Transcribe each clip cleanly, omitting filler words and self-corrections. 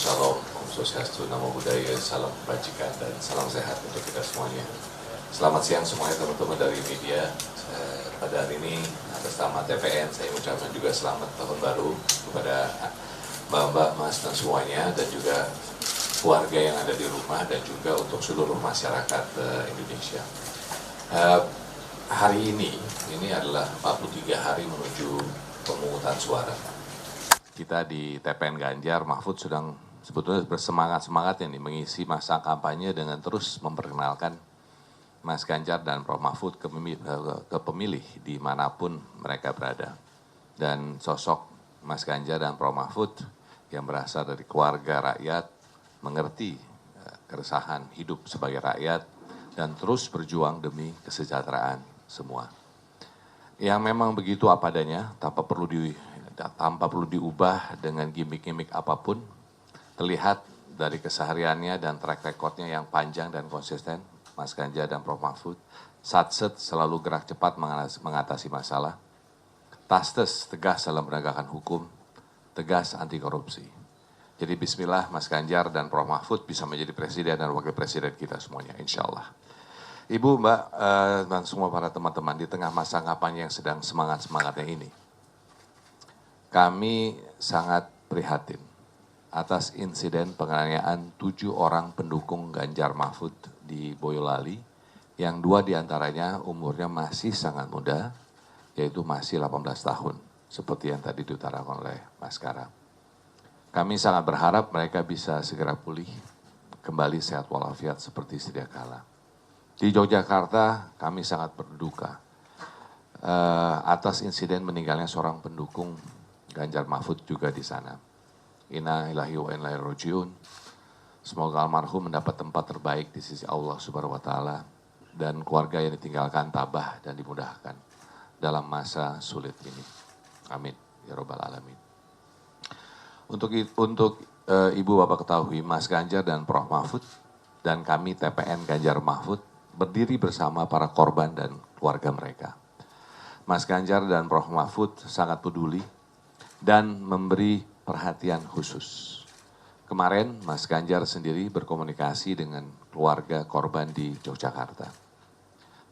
Shalom, Om Swastiastu, Namo Buddhaya, salam kebajikan dan salam sehat untuk kita semuanya. Selamat siang semuanya teman-teman dari media. Pada hari ini atas nama TPN saya ucapkan juga selamat tahun baru kepada Mbak-mbak, Mas dan semuanya, dan juga keluarga yang ada di rumah dan juga untuk seluruh masyarakat Indonesia. Hari ini adalah 43 hari menuju pemungutan suara. Kita di TPN Ganjar Mahfud sedang sebetulnya bersemangat-semangatnya nih mengisi masa kampanye dengan terus memperkenalkan Mas Ganjar dan Prof. Mahfud ke pemilih dimanapun mereka berada. Dan sosok Mas Ganjar dan Prof. Mahfud yang berasal dari keluarga rakyat, mengerti keresahan hidup sebagai rakyat, dan terus berjuang demi kesejahteraan semua. Yang memang begitu apa adanya, tanpa perlu diubah dengan gimmick-gimmick apapun, terlihat dari kesehariannya dan track recordnya yang panjang dan konsisten, Mas Ganjar dan Prof. Mahfud, satset selalu gerak cepat mengatasi masalah, tastes tegas dalam penegakan hukum, tegas anti korupsi. Jadi bismillah Mas Ganjar dan Prof. Mahfud bisa menjadi presiden dan wakil presiden kita semuanya, insya Allah. Ibu, Mbak, dan semua para teman-teman di tengah masa kampanye yang sedang semangat-semangatnya ini, kami sangat prihatin atas insiden penganiayaan 7 orang pendukung Ganjar Mahfud di Boyolali, yang 2 diantaranya umurnya masih sangat muda, yaitu masih 18 tahun, seperti yang tadi diutarakan oleh Mas Kara. Kami sangat berharap mereka bisa segera pulih, kembali sehat walafiat seperti sedia kala. Di Yogyakarta, kami sangat berduka atas insiden meninggalnya seorang pendukung Ganjar Mahfud juga di sana. Inna lillahi wa inna ilaihi raji'un. Semoga almarhum mendapat tempat terbaik di sisi Allah Subhanahu wa taala dan keluarga yang ditinggalkan tabah dan dimudahkan dalam masa sulit ini. Amin ya rabbal alamin. Untuk Ibu Bapak ketahui, Mas Ganjar dan Prof. Mahfud dan kami TPN Ganjar Mahfud berdiri bersama para korban dan keluarga mereka. Mas Ganjar dan Prof. Mahfud sangat peduli dan memberi perhatian khusus. Kemarin Mas Ganjar sendiri berkomunikasi dengan keluarga korban di Yogyakarta.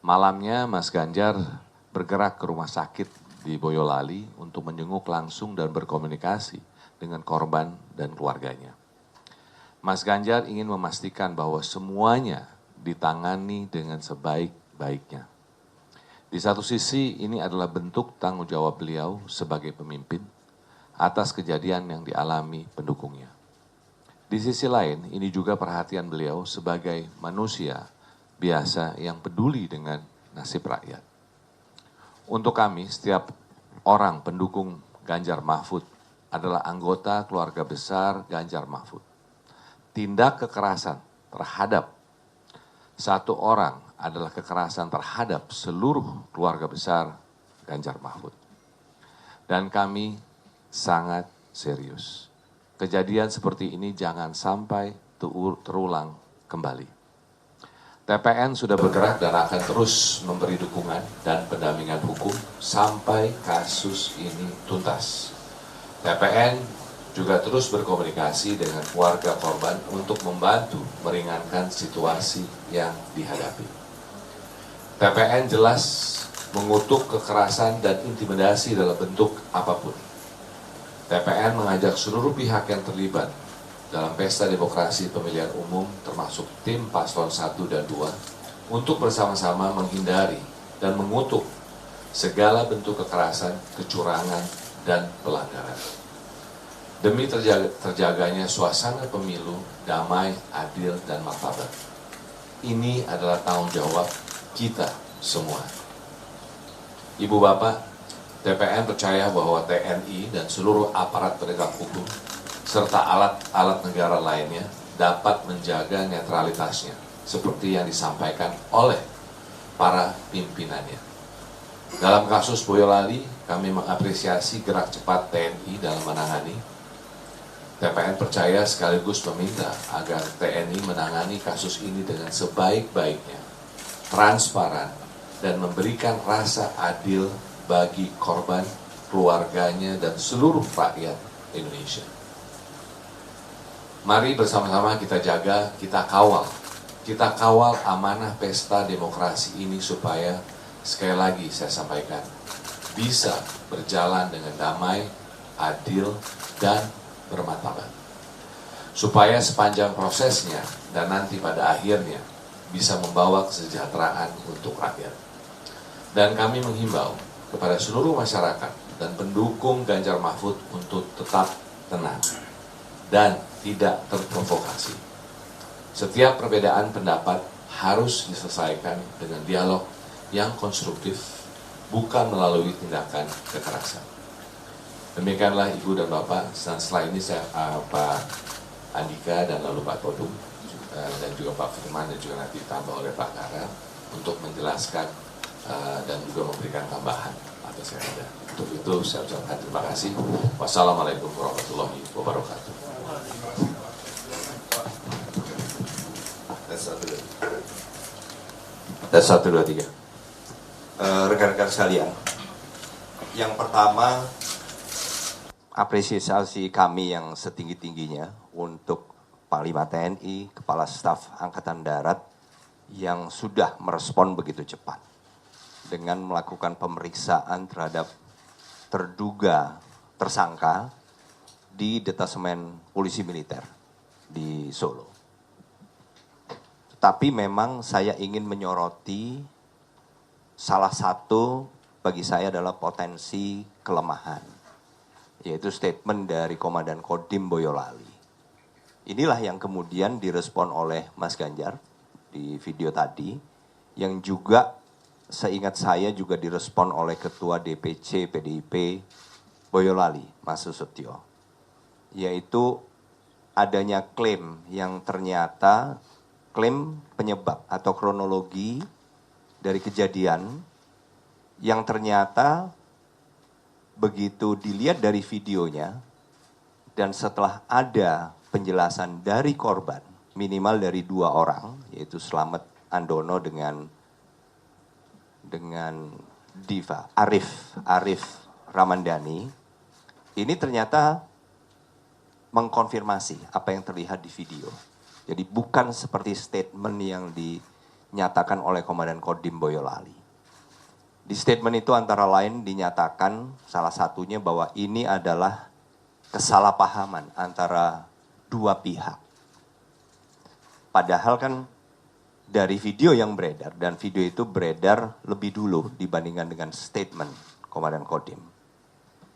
Malamnya Mas Ganjar bergerak ke rumah sakit di Boyolali untuk menjenguk langsung dan berkomunikasi dengan korban dan keluarganya. Mas Ganjar ingin memastikan bahwa semuanya ditangani dengan sebaik-baiknya. Di satu sisi ini adalah bentuk tanggung jawab beliau sebagai pemimpin atas kejadian yang dialami pendukungnya. Di sisi lain, ini juga perhatian beliau sebagai manusia biasa yang peduli dengan nasib rakyat. Untuk kami, setiap orang pendukung Ganjar Mahfud adalah anggota keluarga besar Ganjar Mahfud. Tindak kekerasan terhadap satu orang adalah kekerasan terhadap seluruh keluarga besar Ganjar Mahfud. Dan kami sangat serius. Kejadian seperti ini jangan sampai terulang kembali. TPN sudah bergerak dan akan terus memberi dukungan dan pendampingan hukum sampai kasus ini tuntas. TPN juga terus berkomunikasi dengan keluarga korban untuk membantu meringankan situasi yang dihadapi. TPN jelas mengutuk kekerasan dan intimidasi dalam bentuk apapun. TPN mengajak seluruh pihak yang terlibat dalam pesta demokrasi pemilihan umum termasuk tim paslon 1 dan 2 untuk bersama-sama menghindari dan mengutuk segala bentuk kekerasan, kecurangan, dan pelanggaran. Demi terjaganya suasana pemilu damai, adil, dan martabat. Ini adalah tanggung jawab kita semua. Ibu Bapak, TPN percaya bahwa TNI dan seluruh aparat penegak hukum serta alat-alat negara lainnya dapat menjaga netralitasnya seperti yang disampaikan oleh para pimpinannya. Dalam kasus Boyolali, kami mengapresiasi gerak cepat TNI dalam menangani. TPN percaya sekaligus meminta agar TNI menangani kasus ini dengan sebaik-baiknya, transparan, dan memberikan rasa adil bagi korban, keluarganya, dan seluruh rakyat Indonesia. Mari bersama-sama kita jaga, kita kawal amanah pesta demokrasi ini supaya sekali lagi saya sampaikan bisa berjalan dengan damai, adil, dan bermartabat. Supaya sepanjang prosesnya dan nanti pada akhirnya bisa membawa kesejahteraan untuk rakyat. Dan kami menghimbau kepada seluruh masyarakat dan pendukung Ganjar Mahfud untuk tetap tenang dan tidak terprovokasi. Setiap perbedaan pendapat harus diselesaikan dengan dialog yang konstruktif, bukan melalui tindakan kekerasan. Demikianlah Ibu dan Bapak, dan setelah ini saya Pak Andika dan lalu Pak Todung, dan juga Pak Firman dan juga nanti ditambah oleh Pak Kara untuk menjelaskan dan juga memberikan tambahan atas yang ada. Untuk itu saya ucapkan terima kasih. Wassalamualaikum warahmatullahi wabarakatuh. Tes 1, 2, 3. Rekan-rekan sekalian, yang pertama apresiasi kami yang setinggi-tingginya untuk Panglima TNI, Kepala Staf Angkatan Darat yang sudah merespon begitu cepat dengan melakukan pemeriksaan terhadap terduga tersangka di Detasemen Polisi Militer di Solo. Tapi memang saya ingin menyoroti salah satu bagi saya adalah potensi kelemahan, yaitu statement dari Komandan Kodim Boyolali. Inilah yang kemudian direspon oleh Mas Ganjar di video tadi, yang juga seingat saya juga direspon oleh Ketua DPC PDIP Boyolali, Mas Susetio, yaitu adanya klaim yang ternyata klaim penyebab atau kronologi dari kejadian yang ternyata begitu dilihat dari videonya dan setelah ada penjelasan dari korban minimal dari 2 orang, yaitu Slamet Andono dengan Diva Arif Ramandani, ini ternyata mengkonfirmasi apa yang terlihat di video. Jadi bukan seperti statement yang dinyatakan oleh Komandan Kodim Boyolali. Di statement itu antara lain dinyatakan salah satunya bahwa ini adalah kesalahpahaman antara 2 pihak. Padahal kan dari video yang beredar, dan video itu beredar lebih dulu dibandingkan dengan statement Komandan Kodim.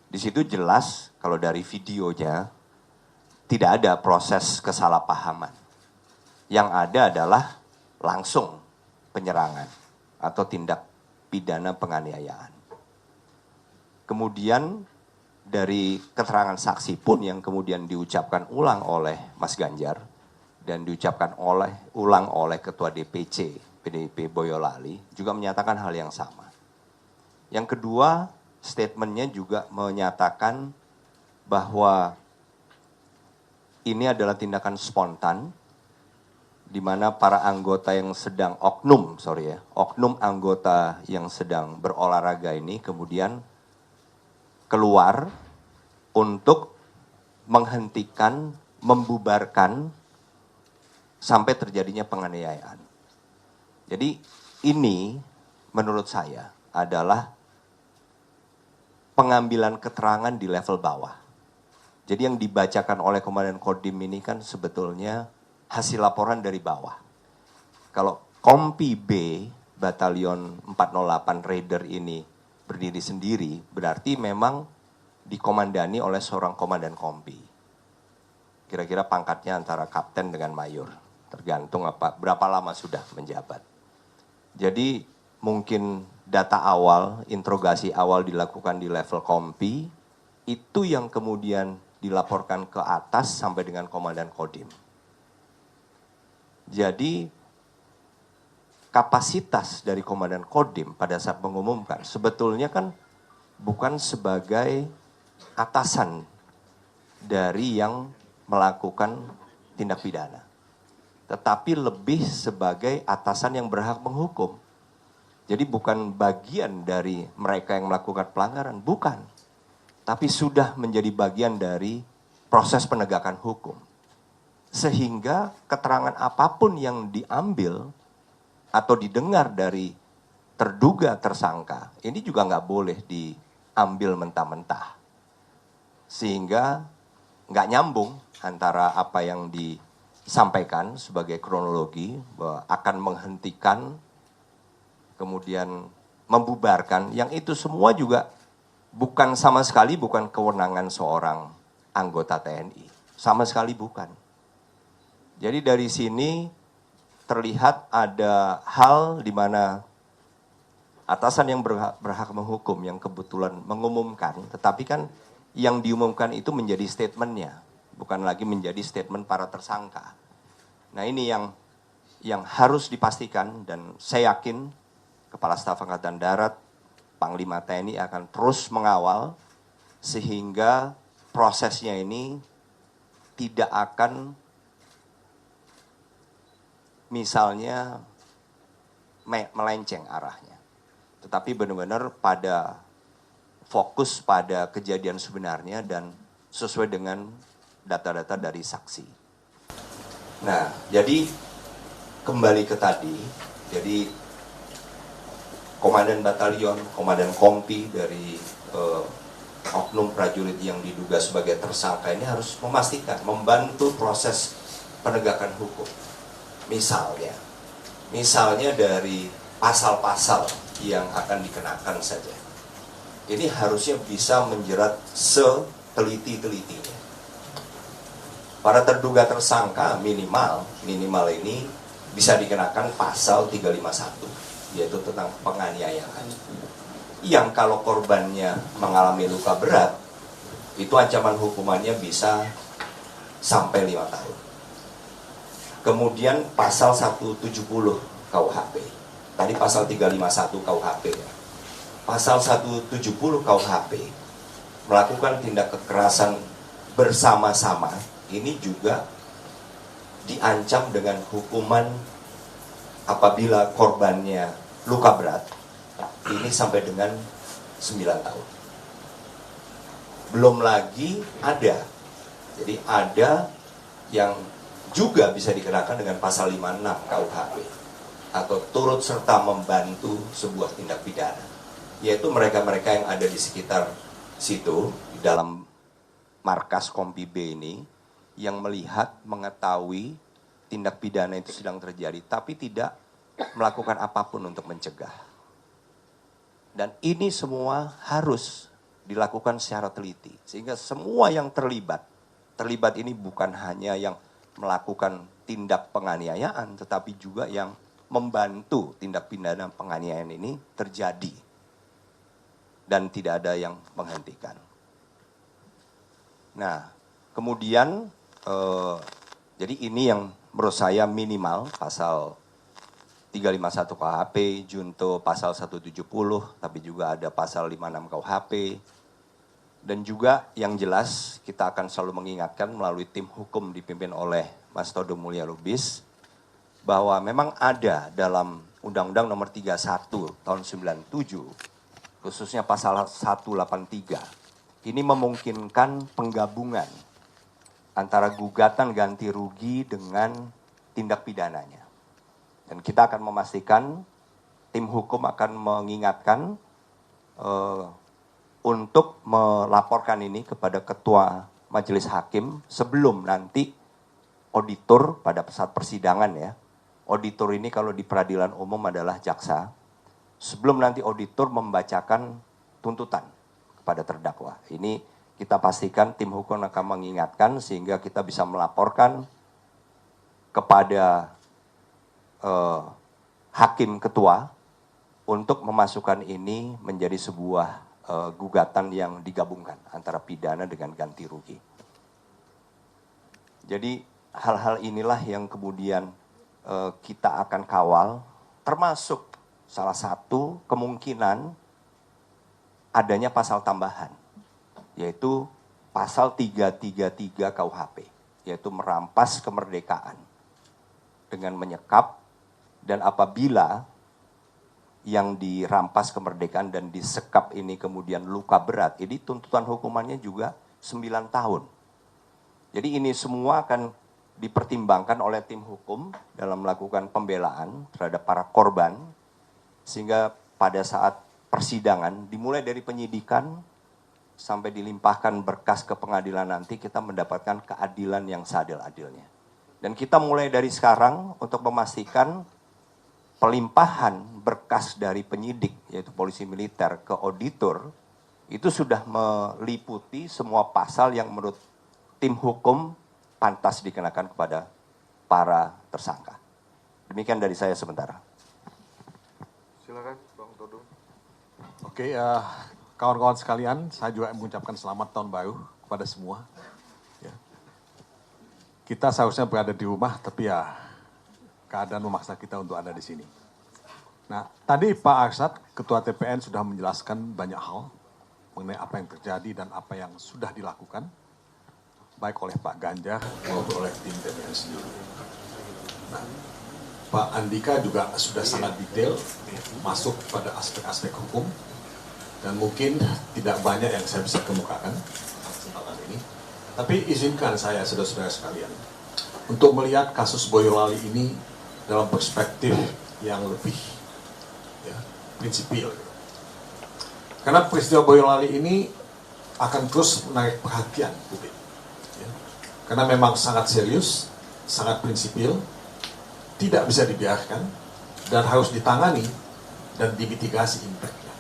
Di situ jelas kalau dari videonya tidak ada proses kesalahpahaman. Yang ada adalah langsung penyerangan atau tindak pidana penganiayaan. Kemudian dari keterangan saksi pun yang kemudian diucapkan ulang oleh Mas Ganjar dan diucapkan ulang oleh Ketua DPC PDIP Boyolali juga menyatakan hal yang sama. Yang kedua, statementnya juga menyatakan bahwa ini adalah tindakan spontan di mana para anggota yang sedang oknum anggota yang sedang berolahraga ini kemudian keluar untuk menghentikan, membubarkan sampai terjadinya penganiayaan. Jadi ini menurut saya adalah pengambilan keterangan di level bawah. Jadi yang dibacakan oleh Komandan Kodim ini kan sebetulnya hasil laporan dari bawah. Kalau Kompi B, Batalion 408 Raider ini berdiri sendiri, berarti memang dikomandani oleh seorang komandan Kompi. Kira-kira pangkatnya antara kapten dengan mayor, tergantung berapa lama sudah menjabat. Jadi mungkin data awal, interogasi awal dilakukan di level Kompi, itu yang kemudian dilaporkan ke atas sampai dengan Komandan Kodim. Jadi kapasitas dari Komandan Kodim pada saat mengumumkan sebetulnya kan bukan sebagai atasan dari yang melakukan tindak pidana, tetapi lebih sebagai atasan yang berhak menghukum. Jadi bukan bagian dari mereka yang melakukan pelanggaran, bukan. Tapi sudah menjadi bagian dari proses penegakan hukum. Sehingga keterangan apapun yang diambil atau didengar dari terduga tersangka, ini juga nggak boleh diambil mentah-mentah. Sehingga nggak nyambung antara apa yang disampaikan sebagai kronologi, bahwa akan menghentikan, kemudian membubarkan, yang itu semua juga bukan sama sekali bukan kewenangan seorang anggota TNI. Sama sekali bukan. Jadi dari sini terlihat ada hal di mana atasan yang berhak menghukum yang kebetulan mengumumkan, tetapi kan yang diumumkan itu menjadi statementnya, bukan lagi menjadi statement para tersangka. Nah ini yang harus dipastikan, dan saya yakin Kepala Staf Angkatan Darat, Panglima TNI akan terus mengawal sehingga prosesnya ini tidak akan misalnya melenceng arahnya, tetapi benar-benar pada fokus pada kejadian sebenarnya dan sesuai dengan data-data dari saksi. Nah, jadi kembali ke tadi, jadi Komandan Batalion, Komandan Kompi dari oknum prajurit yang diduga sebagai tersangka ini harus memastikan, membantu proses penegakan hukum. Misalnya dari pasal-pasal yang akan dikenakan saja. Ini harusnya bisa menjerat seteliti-telitinya. Para terduga tersangka minimal ini bisa dikenakan pasal 351, yaitu tentang penganiayaan. Yang kalau korbannya mengalami luka berat, itu ancaman hukumannya bisa sampai 5 tahun. Kemudian pasal 170 KUHP. Tadi pasal 351 KUHP ya. Pasal 170 KUHP melakukan tindak kekerasan bersama-sama, ini juga diancam dengan hukuman apabila korbannya luka berat, ini sampai dengan 9 tahun. Belum lagi ada, jadi ada yang juga bisa dikenakan dengan pasal 56 KUHP atau turut serta membantu sebuah tindak pidana, yaitu mereka-mereka yang ada di sekitar situ di dalam markas Kompi B ini yang melihat, mengetahui tindak pidana itu sedang terjadi tapi tidak melakukan apapun untuk mencegah. Dan ini semua harus dilakukan secara teliti sehingga semua yang terlibat ini bukan hanya yang melakukan tindak penganiayaan, tetapi juga yang membantu tindak pidana penganiayaan ini terjadi dan tidak ada yang menghentikan. Nah, kemudian jadi ini yang menurut saya minimal pasal 351 KUHP, junto pasal 170, tapi juga ada pasal 56 KUHP. Dan juga yang jelas kita akan selalu mengingatkan melalui tim hukum dipimpin oleh Mas Todo Mulya Lubis, bahwa memang ada dalam Undang-Undang Nomor 31 tahun 97, khususnya pasal 183, ini memungkinkan penggabungan antara gugatan ganti rugi dengan tindak pidananya. Dan kita akan memastikan, tim hukum akan mengingatkan untuk melaporkan ini kepada Ketua Majelis Hakim sebelum nanti auditor pada saat persidangan ya. Auditor ini kalau di peradilan umum adalah jaksa. Sebelum nanti auditor membacakan tuntutan kepada terdakwa. Ini kita pastikan tim hukum akan mengingatkan sehingga kita bisa melaporkan kepada hakim ketua untuk memasukkan ini menjadi sebuah gugatan yang digabungkan antara pidana dengan ganti rugi. Jadi hal-hal inilah yang kemudian kita akan kawal, termasuk salah satu kemungkinan adanya pasal tambahan, yaitu pasal 333 KUHP, yaitu merampas kemerdekaan dengan menyekap, dan apabila yang dirampas kemerdekaan dan disekap ini kemudian luka berat, ini tuntutan hukumannya juga 9 tahun. Jadi ini semua akan dipertimbangkan oleh tim hukum dalam melakukan pembelaan terhadap para korban, sehingga pada saat persidangan dimulai dari penyidikan sampai dilimpahkan berkas ke pengadilan nanti kita mendapatkan keadilan yang seadil-adilnya. Dan kita mulai dari sekarang untuk memastikan pelimpahan berkas dari penyidik yaitu polisi militer ke auditor itu sudah meliputi semua pasal yang menurut tim hukum pantas dikenakan kepada para tersangka. Demikian dari saya sementara. Silakan, Bang Todung. Oke, kawan-kawan sekalian, saya juga mengucapkan selamat tahun baru kepada semua. Ya. Kita seharusnya berada di rumah, tapi ya keadaan memaksa kita untuk ada di sini. Nah, tadi Pak Arsyad, Ketua TPN sudah menjelaskan banyak hal mengenai apa yang terjadi dan apa yang sudah dilakukan, baik oleh Pak Ganjar maupun oleh tim TPN sendiri. Nah, Pak Andika juga sudah sangat detail masuk pada aspek-aspek hukum, dan mungkin tidak banyak yang saya bisa kemukakan kesempatan ini. Tapi izinkan saya, saudara-saudara sekalian, untuk melihat kasus Boyolali ini dalam perspektif yang lebih prinsipil. Karena peristiwa Boyolali ini akan terus menarik perhatian publik. Karena memang sangat serius, sangat prinsipil, tidak bisa dibiarkan, dan harus ditangani dan dimitigasi impact-nya.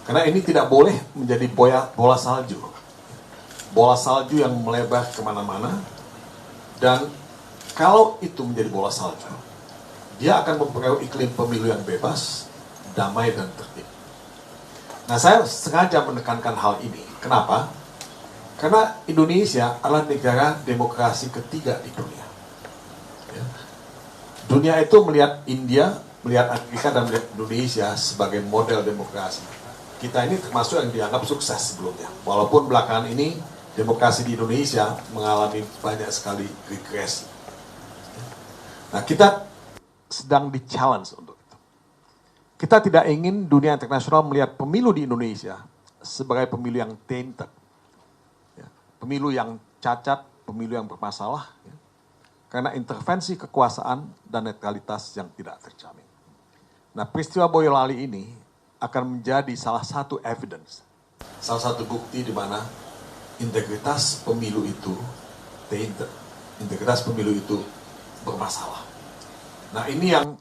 Karena ini tidak boleh menjadi bola salju. Bola salju yang melebar kemana-mana, dan kalau itu menjadi bola salju, dia akan mempengaruhi iklim pemilu yang bebas, damai, dan tertib. Nah, saya sengaja menekankan hal ini. Kenapa? Karena Indonesia adalah negara demokrasi ketiga di dunia. Ya. Dunia itu melihat India, melihat Amerika, dan melihat Indonesia sebagai model demokrasi. Kita ini termasuk yang dianggap sukses sebelumnya. Walaupun belakangan ini demokrasi di Indonesia mengalami banyak sekali regresi. Nah, kita sedang di-challenge untuk itu. Kita tidak ingin dunia internasional melihat pemilu di Indonesia sebagai pemilu yang tainted. Pemilu yang cacat, pemilu yang bermasalah, ya, karena intervensi kekuasaan dan netralitas yang tidak terjamin. Nah, peristiwa Boyolali ini akan menjadi salah satu evidence, salah satu bukti di mana integritas pemilu itu tainted, integritas pemilu itu bermasalah. Nah, ini yang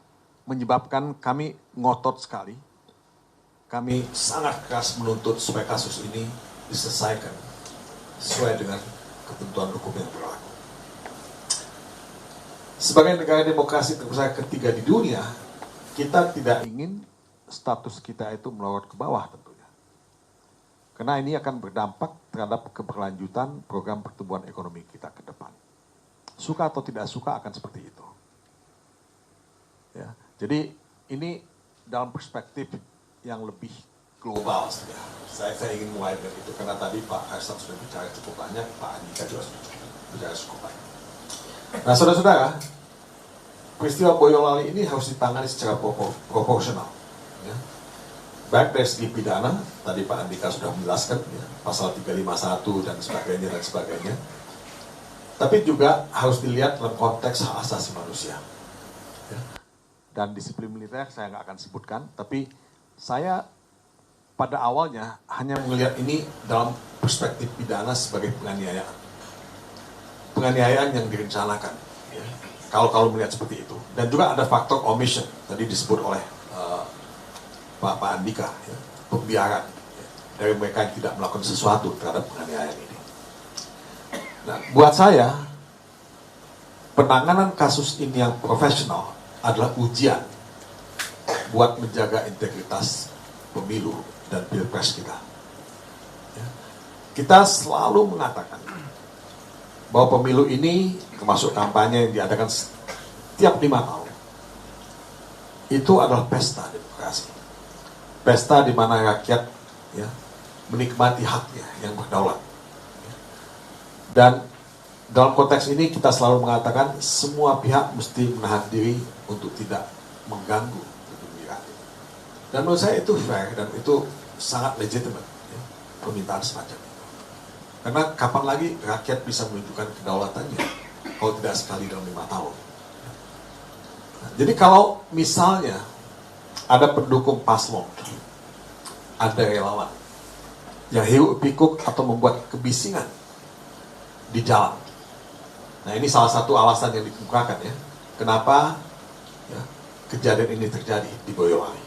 menyebabkan kami ngotot sekali, kami sangat keras menuntut supaya kasus ini diselesaikan sesuai dengan ketentuan hukum yang berlaku. Sebagai negara demokrasi terbesar ketiga di dunia, kita tidak ingin status kita itu melorot ke bawah tentunya. Karena ini akan berdampak terhadap keberlanjutan program pertumbuhan ekonomi kita ke depan. Suka atau tidak suka akan seperti itu. Ya, jadi ini dalam perspektif yang lebih global saja. Saya ingin mulai dari itu karena tadi Pak Arsyad sudah bicara cukup banyak, Pak Andika juga sudah bicara cukup banyak. Nah, saudara-saudara, peristiwa Boyolali ini harus ditangani secara proporsional. Ya. Baik dari segi pidana, tadi Pak Andika sudah menjelaskan, ya, pasal 351 dan sebagainya. Tapi juga harus dilihat dalam konteks hak asasi manusia. Ya. Dan disiplin militer saya nggak akan sebutkan, tapi saya pada awalnya hanya melihat ini dalam perspektif pidana sebagai penganiayaan. Penganiayaan yang direncanakan. Ya. Kalau melihat seperti itu. Dan juga ada faktor omission, tadi disebut oleh Pak Andika, ya, pembiaran ya, dari mereka yang tidak melakukan sesuatu terhadap penganiayaan ini. Nah, buat saya, penanganan kasus ini yang profesional adalah ujian buat menjaga integritas pemilu dan pilpres kita. Ya. Kita selalu mengatakan bahwa pemilu ini, termasuk kampanye yang diadakan setiap 5 tahun, itu adalah pesta demokrasi. Pesta di mana rakyat ya, menikmati haknya yang berdaulat. Dan dalam konteks ini kita selalu mengatakan semua pihak mesti menahan diri untuk tidak mengganggu pemilihan. Dan menurut saya itu fair dan itu sangat legitimate, ya, permintaan semacam itu. Karena kapan lagi rakyat bisa menunjukkan kedaulatannya kalau tidak sekali dalam 5 tahun. Nah, jadi kalau misalnya ada pendukung paslon, ada relawan yang hiruk pikuk atau membuat kebisingan di jalan. Nah, ini salah satu alasan yang dikemukakan ya, kenapa ya, kejadian ini terjadi di Boyolali.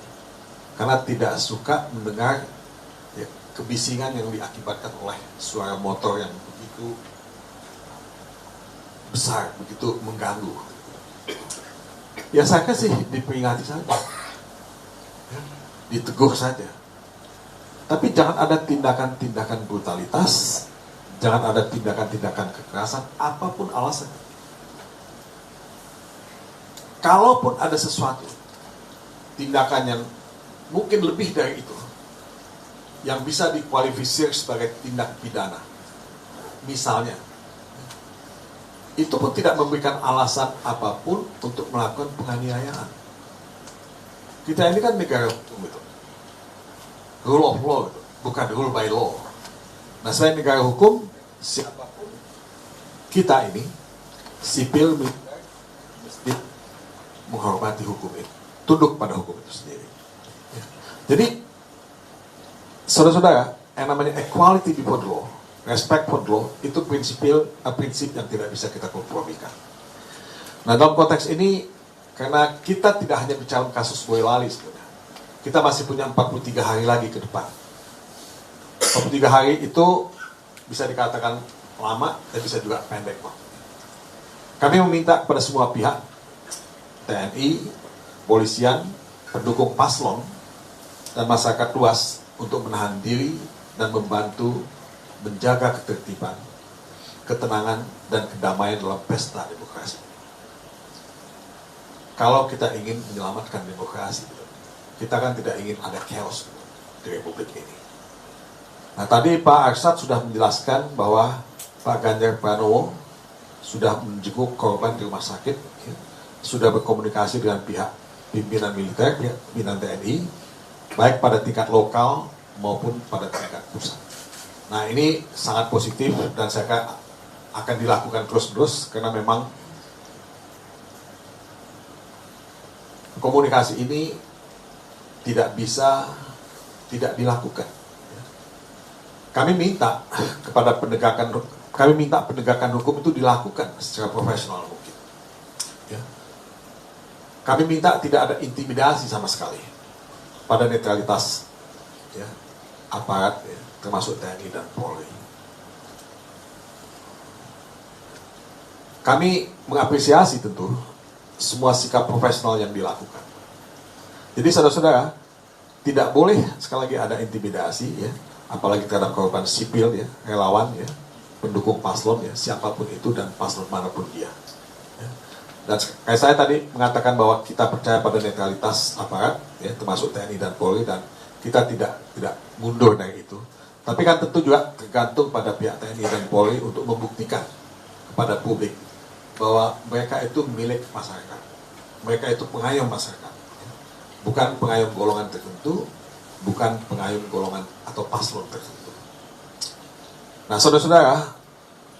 Karena tidak suka mendengar ya, kebisingan yang diakibatkan oleh suara motor yang begitu besar, begitu mengganggu. Ya saya sih diperingati saja, ya, ditegur saja. Tapi jangan ada tindakan-tindakan brutalitas, jangan ada tindakan-tindakan kekerasan, apapun alasannya. Kalaupun ada sesuatu, tindakan yang mungkin lebih dari itu, yang bisa dikualifikasi sebagai tindak pidana. Misalnya, itu pun tidak memberikan alasan apapun untuk melakukan penganiayaan. Kita ini kan negara hukum itu. Rule of law, gitu. Bukan rule by law. Nah, selain negara hukum, siapapun kita ini, sipil, militer, mesti menghormati hukum itu. Tunduk pada hukum itu sendiri. Ya. Jadi, saudara-saudara, yang namanya equality before the law, respect for the law, itu prinsip yang tidak bisa kita kompromikan. Nah, dalam konteks ini, karena kita tidak hanya bicara kasus Boyolali sebenarnya, kita masih punya 43 hari lagi ke depan. 43 hari itu bisa dikatakan lama, dan bisa juga pendek. Kami meminta kepada semua pihak, TNI, polisian, pendukung paslon, dan masyarakat luas untuk menahan diri dan membantu menjaga ketertiban, ketenangan, dan kedamaian dalam pesta demokrasi. Kalau kita ingin menyelamatkan demokrasi, kita kan tidak ingin ada chaos di Republik ini. Nah, tadi Pak Arsyad sudah menjelaskan bahwa Pak Ganjar Pranowo sudah menjenguk korban di rumah sakit, ya, sudah berkomunikasi dengan pihak pimpinan militer, pihak pimpinan TNI, baik pada tingkat lokal maupun pada tingkat pusat. Nah, ini sangat positif dan saya kira akan dilakukan terus-menerus karena memang komunikasi ini tidak bisa tidak dilakukan. Kami minta penegakan hukum itu dilakukan secara profesional mungkin. Ya. Kami minta tidak ada intimidasi sama sekali pada netralitas ya, aparat, ya, termasuk TNI dan Polri. Kami mengapresiasi tentu semua sikap profesional yang dilakukan. Jadi saudara-saudara, tidak boleh sekali lagi ada intimidasi, ya, apalagi terhadap korban sipil, ya, relawan, ya, pendukung paslon, ya, siapapun itu dan paslon manapun dia. Ya. Dan kayak saya tadi mengatakan bahwa kita percaya pada netralitas aparat, ya, termasuk TNI dan Polri, dan kita tidak mundur dari itu. Tapi kan tentu juga tergantung pada pihak TNI dan Polri untuk membuktikan kepada publik bahwa mereka itu milik masyarakat, mereka itu pengayom masyarakat. Bukan pengayom golongan tertentu, bukan pengayom golongan atau paslon tertentu. Nah, saudara-saudara,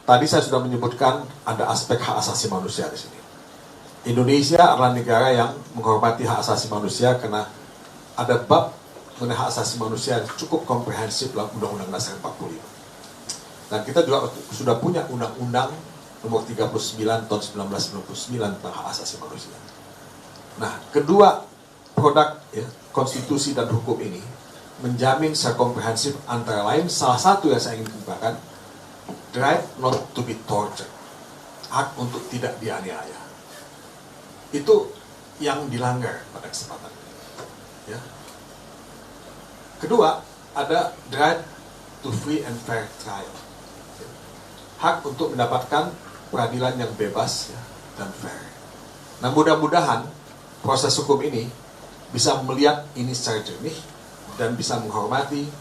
tadi saya sudah menyebutkan ada aspek hak asasi manusia di sini. Indonesia adalah negara yang menghormati hak asasi manusia karena ada bab mengenai hak asasi manusia yang cukup komprehensif dalam Undang-Undang Dasar 45. Dan kita juga sudah punya Undang-Undang Nomor 39 tahun 1999 tentang hak asasi manusia. Nah, kedua produk, ya, konstitusi dan hukum ini menjamin secara komprehensif antara lain salah satu yang saya ingin kemukakan, the right not to be tortured, hak untuk tidak dianiaya. Itu yang dilanggar pada kesempatan ini. Ya. Kedua, ada the right to free and fair trial, ya. Hak untuk mendapatkan peradilan yang bebas, ya, dan fair. Nah, mudah-mudahan proses hukum ini bisa melihat ini secara jernih dan bisa menghormati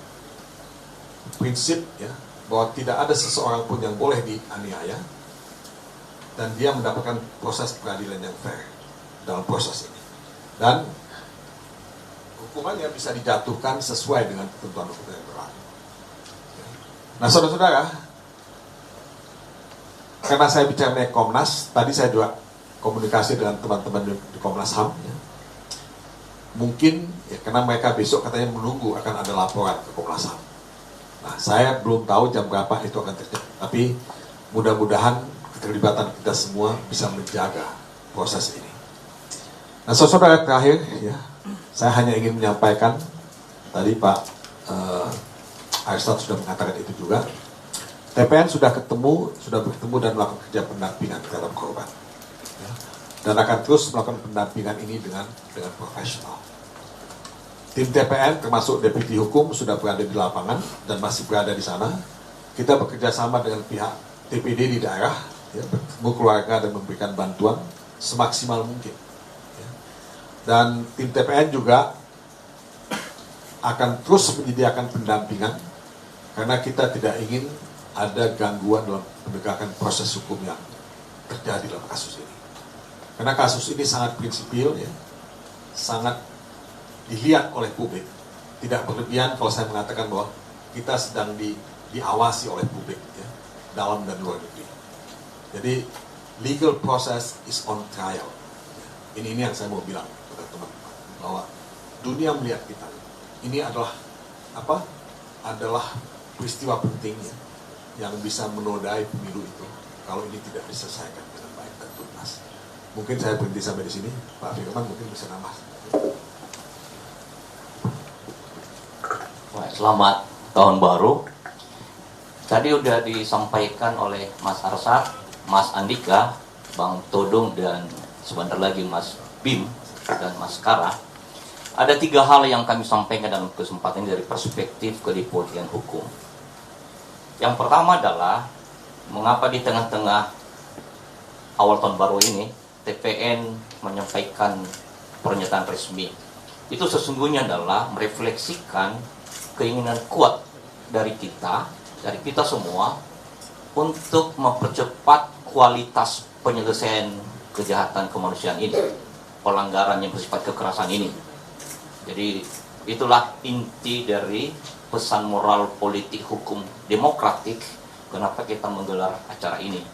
prinsip, ya, bahwa tidak ada seseorang pun yang boleh dianiaya dan dia mendapatkan proses peradilan yang fair dalam proses ini. Dan hukumannya bisa dijatuhkan sesuai dengan ketentuan hukum yang berlaku. Nah, saudara-saudara, karena saya bicara mengenai Komnas, tadi saya juga komunikasi dengan teman-teman di Komnas HAM. Ya. Mungkin ya, karena mereka besok katanya menunggu akan ada laporan ke Komnas HAM. Nah, saya belum tahu jam berapa itu akan terjadi. Tapi mudah-mudahan keterlibatan kita semua bisa menjaga proses ini. Nah, saudara terakhir, ya, saya hanya ingin menyampaikan, tadi Pak Aristad sudah mengatakan itu juga, TPN sudah bertemu dan melakukan kerja pendampingan terhadap korban. Ya, dan akan terus melakukan pendampingan ini dengan profesional. Tim TPN termasuk Deputi Hukum sudah berada di lapangan dan masih berada di sana. Kita bekerja sama dengan pihak TPD di daerah, ya, bertemu keluarga dan memberikan bantuan semaksimal mungkin. Ya. Dan tim TPN juga akan terus menyediakan pendampingan karena kita tidak ingin ada gangguan dalam penegakan proses hukum yang terjadi dalam kasus ini. Karena kasus ini sangat prinsipil, ya, sangat dilihat oleh publik. Tidak berlebihan kalau saya mengatakan bahwa kita sedang diawasi oleh publik, ya, dalam dan luar negeri. Jadi legal process is on trial. Ya. Ini yang saya mau bilang kepada teman-teman bahwa dunia melihat kita. Ini adalah apa? Adalah peristiwa pentingnya yang bisa menodai pemilu itu kalau ini tidak diselesaikan dengan baik dan tuntas. Mungkin saya berhenti sampai di sini. Pak Firman mungkin bisa nambah. Selamat tahun baru. Tadi udah disampaikan oleh Mas Arsa, Mas Andika, Bang Todong, dan sebentar lagi Mas Bim dan Mas Kara. Ada 3 hal yang kami sampaikan dalam kesempatan ini dari perspektif kedeputian hukum. Yang pertama adalah mengapa di tengah-tengah awal tahun baru ini TPN menyampaikan pernyataan resmi. Itu sesungguhnya adalah merefleksikan keinginan kuat dari kita semua untuk mempercepat kualitas penyelesaian kejahatan kemanusiaan ini, pelanggaran yang bersifat kekerasan ini. Jadi itulah inti dari pesan moral politik hukum demokratik kenapa kita menggelar acara ini,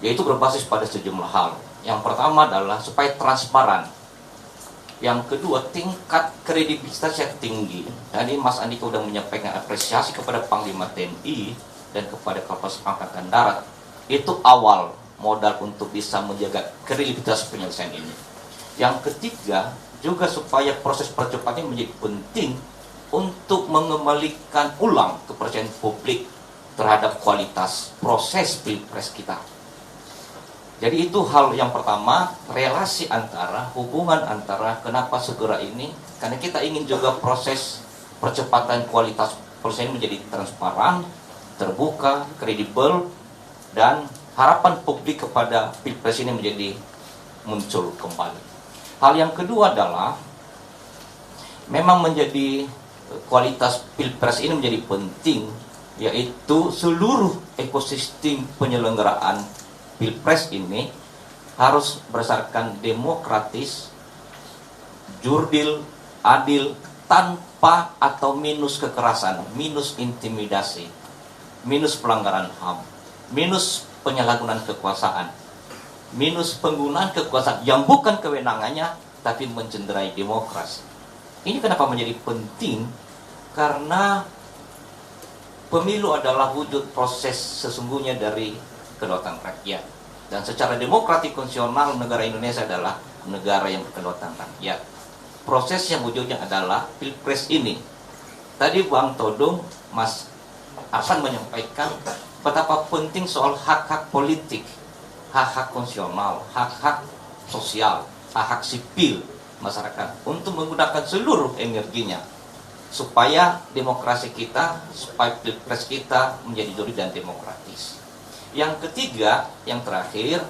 yaitu berbasis pada sejumlah hal. Yang pertama adalah supaya transparan. Yang kedua, tingkat kredibilitas yang tinggi. Tadi Mas Andika sudah menyampaikan apresiasi kepada Panglima TNI dan kepada Kapolres Angkatan Darat. Itu awal modal untuk bisa menjaga kredibilitas penyelesaian ini. Yang ketiga, juga supaya proses percepatan menjadi penting untuk mengembalikan ulang kepercayaan publik terhadap kualitas proses pilpres kita. Jadi itu hal yang pertama, relasi antara, hubungan antara kenapa segera ini, karena kita ingin juga proses percepatan kualitas proses ini menjadi transparan, terbuka, kredibel, dan harapan publik kepada pilpres ini menjadi muncul kembali. Hal yang kedua adalah, memang menjadi kualitas pilpres ini menjadi penting, yaitu seluruh ekosistem penyelenggaraan pilpres ini harus berdasarkan demokratis, jurdil, adil, tanpa atau minus kekerasan, minus intimidasi, minus pelanggaran HAM, minus penyalahgunaan kekuasaan, minus penggunaan kekuasaan yang bukan kewenangannya tapi mencederai demokrasi. Ini kenapa menjadi penting? Karena pemilu adalah wujud proses sesungguhnya dari kedaulatan rakyat, dan secara demokratik konstitusional negara Indonesia adalah negara yang berkedaulatan rakyat. Proses yang wujudnya adalah pilpres ini. Tadi Bang Todong, Mas Arsan menyampaikan betapa penting soal hak-hak politik, hak-hak konstitusional, hak-hak sosial, hak-hak sipil masyarakat untuk menggunakan seluruh energinya supaya demokrasi kita, supaya pilpres kita menjadi jurdil dan demokratis. Yang ketiga, yang terakhir,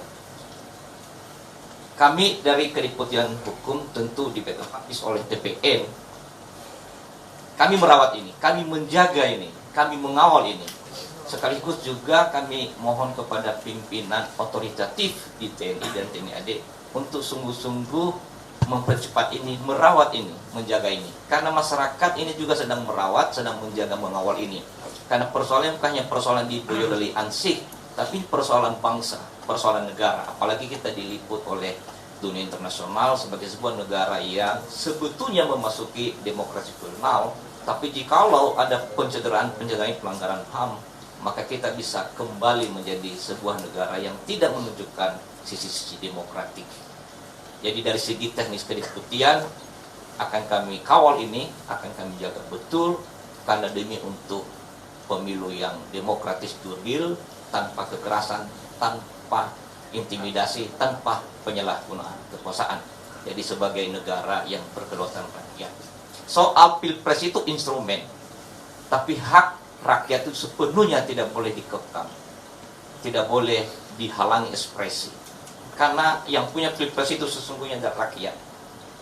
kami dari Kedeputian Hukum tentu dipegang habis oleh TPN. Kami merawat ini, kami menjaga ini, kami mengawal ini. Sekaligus juga kami mohon kepada pimpinan otoritatif di TNI dan TNI AD untuk sungguh-sungguh mempercepat ini, merawat ini, menjaga ini. Karena masyarakat ini juga sedang merawat, sedang menjaga, mengawal ini. Karena persoalan bukan hanya persoalan di Boyolali Ansih, tapi persoalan bangsa, persoalan negara. Apalagi kita diliput oleh dunia internasional sebagai sebuah negara yang sebetulnya memasuki demokrasi kolonial, tapi jikalau ada pencederaan pelanggaran HAM, maka kita bisa kembali menjadi sebuah negara yang tidak menunjukkan sisi-sisi demokratik. Jadi dari segi teknis kedeputian akan kami kawal ini, akan kami jaga betul, karena demi untuk pemilu yang demokratis, jurdil, tanpa kekerasan, tanpa intimidasi, tanpa penyalahgunaan kekuasaan. Jadi sebagai negara yang berkedaulatan rakyat. Soal pilpres itu instrumen, tapi hak rakyat itu sepenuhnya tidak boleh dikekang, tidak boleh dihalangi ekspresi. Karena yang punya pilpres itu sesungguhnya adalah rakyat.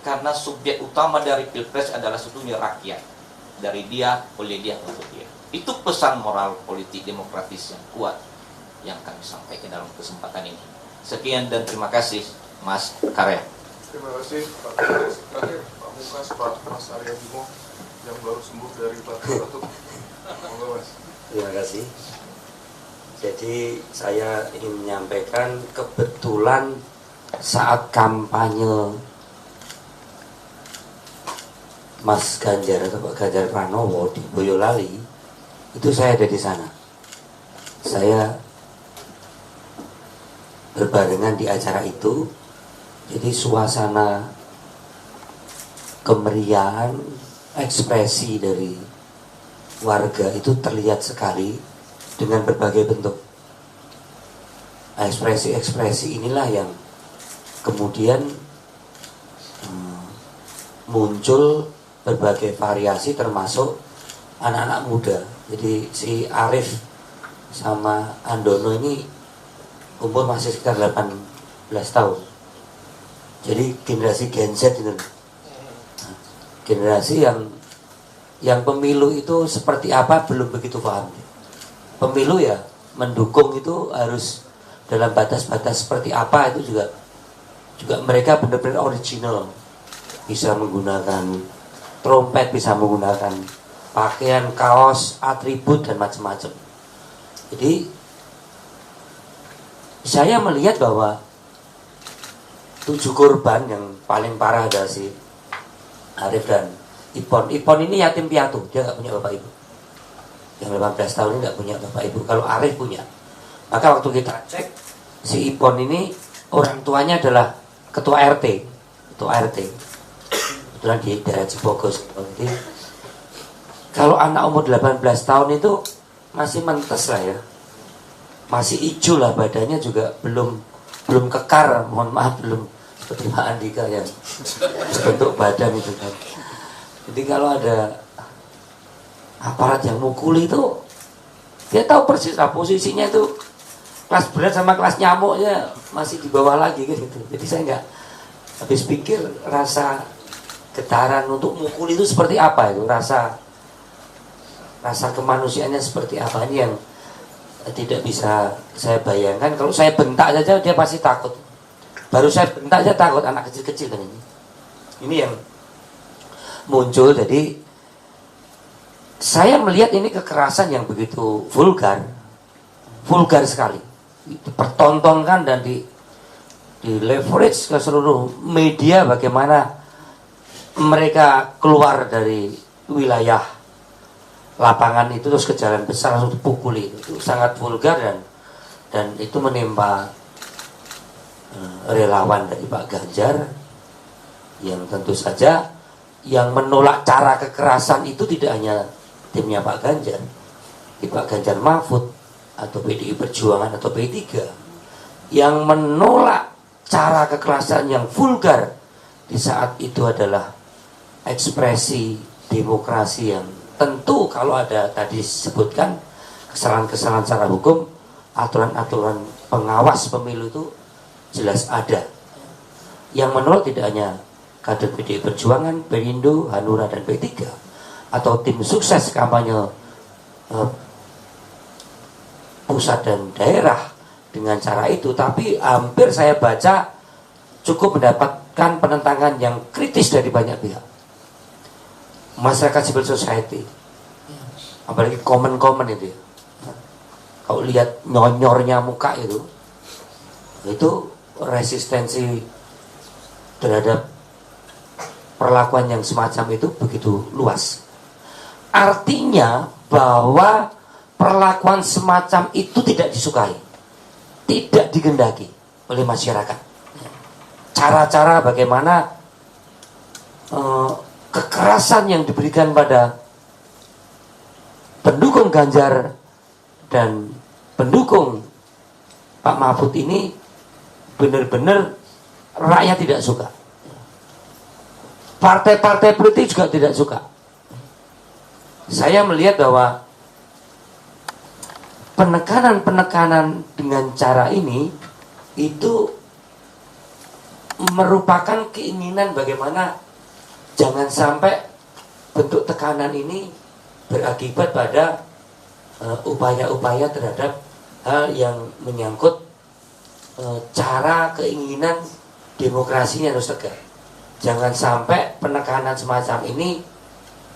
Karena subjek utama dari pilpres adalah sesungguhnya rakyat. Dari dia, oleh dia, untuk dia. Itu pesan moral politik demokratis yang kuat yang kami sampaikan dalam kesempatan ini. Sekian dan terima kasih, Mas Karya. Terima kasih Pak Kades. Terakhir Pak Mukas, Pak Mas Arya Bimo yang baru sembuh dari batuk-batuk. Monggo Mas. Terima kasih. Jadi saya ingin menyampaikan kebetulan saat kampanye Mas Ganjar atau Pak Ganjar Pranowo di Boyolali, itu saya ada di sana. Saya berbarengan di acara itu. Jadi suasana kemeriahan, ekspresi dari warga itu terlihat sekali dengan berbagai bentuk. Ekspresi-ekspresi inilah yang kemudian muncul berbagai variasi, termasuk anak-anak muda. Jadi si Arif sama Andono ini umur masih sekitar 18 tahun. Jadi generasi Gen Z itu. Generasi yang pemilu itu seperti apa belum begitu paham. Pemilu ya mendukung itu harus dalam batas-batas seperti apa, itu juga mereka benar-benar original. Bisa menggunakan trompet, bisa menggunakan pakaian, kaos, atribut dan macam-macam. Jadi saya melihat bahwa 7 korban yang paling parah adalah si Arif dan Ipon. Ipon ini yatim piatu, dia nggak punya bapak ibu. Yang 18 tahun ini nggak punya bapak ibu. Kalau Arif punya. Maka waktu kita cek, si Ipon ini orang tuanya adalah ketua RT. Ketua RT. Kebetulan di daerah Cibogos. Jadi kalau anak umur 18 tahun itu masih mentes lah ya. Masih hijau lah badannya, juga belum kekar, mohon maaf, belum seperti Pak Andika yang bentuk badan itu kan. Jadi kalau ada aparat yang mukuli itu, dia tahu persis lah posisinya itu, kelas berat sama kelas nyamuknya masih di bawah lagi gitu. Jadi saya nggak habis pikir rasa getaran untuk mukuli itu seperti apa, itu rasa kemanusiaannya seperti apa, ini yang tidak bisa saya bayangkan. Kalau saya bentak saja dia pasti takut. Baru saya bentak aja takut, anak kecil-kecil kan ini. Ini yang muncul. Jadi saya melihat ini kekerasan yang begitu vulgar sekali, dipertontonkan dan di leverage ke seluruh media, bagaimana mereka keluar dari wilayah lapangan itu terus ke jalan besar langsung dipukuli. Itu sangat vulgar dan itu menimpa relawan dari Pak Ganjar yang tentu saja yang menolak cara kekerasan itu tidak hanya timnya Pak Ganjar, di Pak Ganjar Mahfud atau PDI Perjuangan atau P3. Yang menolak cara kekerasan yang vulgar di saat itu adalah ekspresi demokrasi yang tentu kalau ada tadi disebutkan kesalahan-kesalahan secara hukum, aturan-aturan pengawas pemilu itu jelas ada. Yang menolak tidak hanya kader PDI Perjuangan, Perindo, Hanura dan P3 atau tim sukses kampanye pusat dan daerah dengan cara itu, tapi hampir saya baca cukup mendapatkan penentangan yang kritis dari banyak pihak. Masyarakat civil society, apalagi komen-komen itu ya. kalau lihat nyonyornya muka itu resistensi terhadap perlakuan yang semacam itu begitu luas. Artinya bahwa perlakuan semacam itu tidak disukai, tidak digendaki oleh masyarakat. Cara-cara bagaimana kekerasan yang diberikan pada pendukung Ganjar dan pendukung Pak Mahfud ini benar-benar rakyat tidak suka. Partai-partai politik juga tidak suka. Saya melihat bahwa penekanan-penekanan dengan cara ini itu merupakan keinginan bagaimana jangan sampai bentuk tekanan ini berakibat pada upaya-upaya terhadap hal yang menyangkut cara keinginan demokrasinya harus tegak. Jangan sampai penekanan semacam ini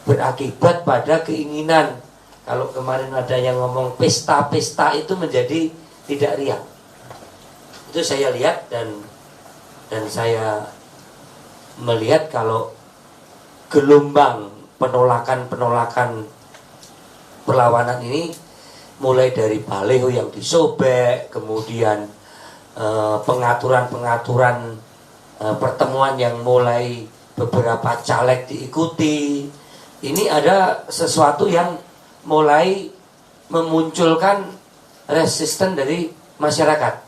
berakibat pada keinginan, kalau kemarin ada yang ngomong pesta-pesta itu menjadi tidak riang. Itu saya lihat dan saya melihat kalau gelombang penolakan perlawanan ini mulai dari baliho yang disobek, kemudian pengaturan pertemuan yang mulai beberapa caleg diikuti. Ini ada sesuatu yang mulai memunculkan resisten dari masyarakat.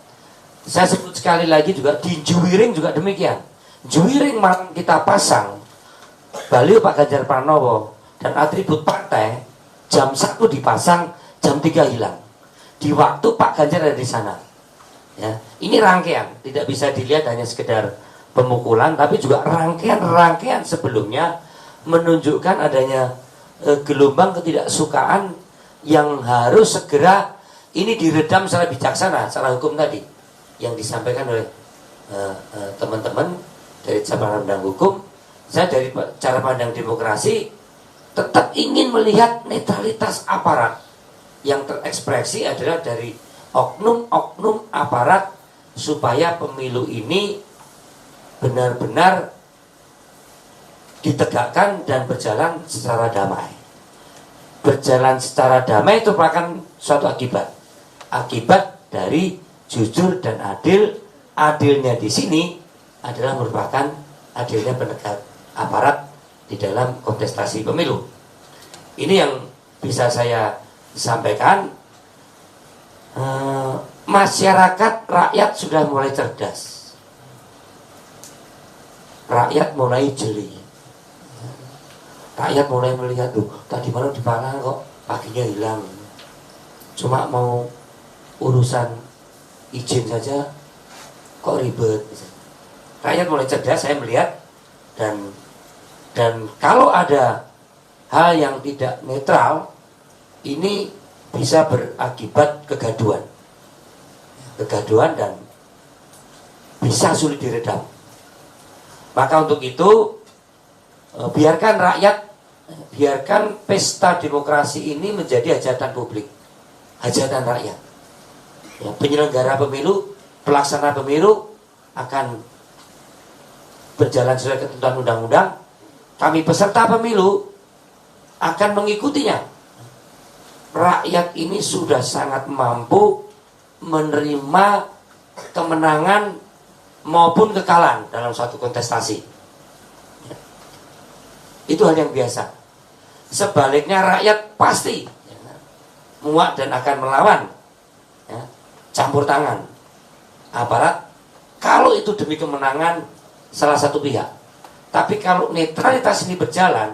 Saya sebut sekali lagi juga di Juwiring juga demikian. Juwiring malam kita pasang baliho Pak Ganjar Pranowo dan atribut partai, jam 1 dipasang, jam 3 hilang. Di waktu Pak Ganjar ada di sana. Ya, ini rangkaian, tidak bisa dilihat hanya sekedar pemukulan, tapi juga rangkaian sebelumnya menunjukkan adanya gelombang ketidaksukaan yang harus segera ini diredam secara bijaksana, secara hukum tadi yang disampaikan oleh teman-teman dari cara pandang hukum. Saya dari cara pandang demokrasi tetap ingin melihat netralitas aparat. Yang terekspresi adalah dari oknum-oknum aparat supaya pemilu ini benar-benar ditegakkan dan berjalan secara damai. Berjalan secara damai itu merupakan suatu akibat. Akibat dari jujur dan adil. Adilnya di sini adalah merupakan adilnya penegak aparat di dalam kontestasi pemilu. Ini yang bisa saya sampaikan. Masyarakat, rakyat sudah mulai cerdas. Rakyat mulai jeli. Rakyat mulai melihat, tuh tadi malam di Malang kok paginya hilang. Cuma mau urusan izin saja kok ribet. Rakyat mulai cerdas, saya melihat. Dan kalau ada hal yang tidak netral, ini bisa berakibat kegaduhan dan bisa sulit diredam. Maka untuk itu biarkan rakyat, biarkan pesta demokrasi ini menjadi hajatan publik, hajatan rakyat. Ya, penyelenggara pemilu, pelaksana pemilu akan berjalan sesuai ketentuan undang-undang. Kami peserta pemilu akan mengikutinya. Rakyat ini sudah sangat mampu menerima kemenangan maupun kekalahan dalam suatu kontestasi. Itu hal yang biasa. Sebaliknya rakyat pasti muak dan akan melawan, campur tangan aparat kalau itu demi kemenangan salah satu pihak. Tapi kalau netralitas ini berjalan,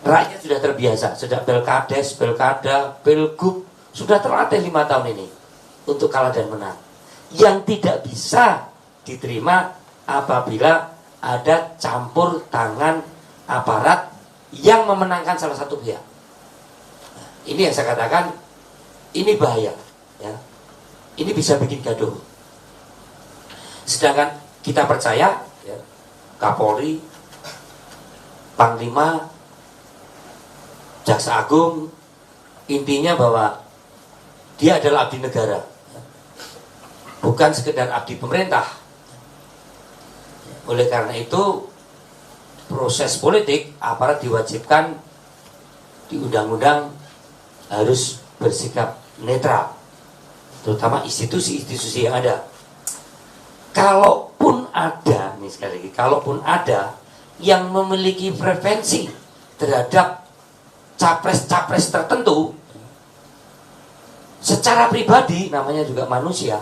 rakyat sudah terbiasa, sudah pilkades, pilkada, pilgub, sudah terlatih 5 tahun ini untuk kalah dan menang. Yang tidak bisa diterima apabila ada campur tangan aparat yang memenangkan salah satu pihak. Ini yang saya katakan, ini bahaya. Ya. Ini bisa bikin gaduh. Sedangkan kita percaya, ya, Kapolri, Panglima, Jaksa Agung, intinya bahwa dia adalah abdi negara, bukan sekedar abdi pemerintah. Oleh karena itu, proses politik aparat diwajibkan di undang-undang harus bersikap netral, terutama institusi-institusi yang ada. Kalaupun ada, nih sekali lagi, kalaupun ada yang memiliki preferensi terhadap capres-capres tertentu, secara pribadi, namanya juga manusia,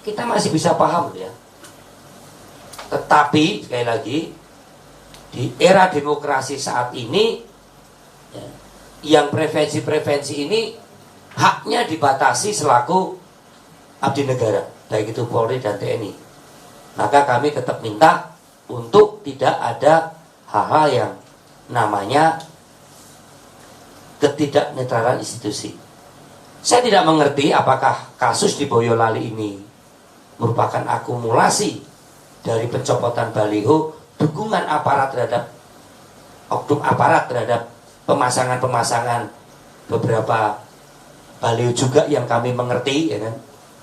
kita masih bisa paham ya. Tetapi sekali lagi, di era demokrasi saat ini, ya, yang preferensi-preferensi ini haknya dibatasi selaku abdi negara, baik itu Polri dan TNI. Maka kami tetap minta untuk tidak ada hal-hal yang namanya ketidaknetralan institusi. Saya tidak mengerti apakah kasus di Boyolali ini merupakan akumulasi dari pencopotan baliho, dukungan aparat terhadap oknum aparat terhadap pemasangan-pemasangan beberapa baliho juga yang kami mengerti, ya kan?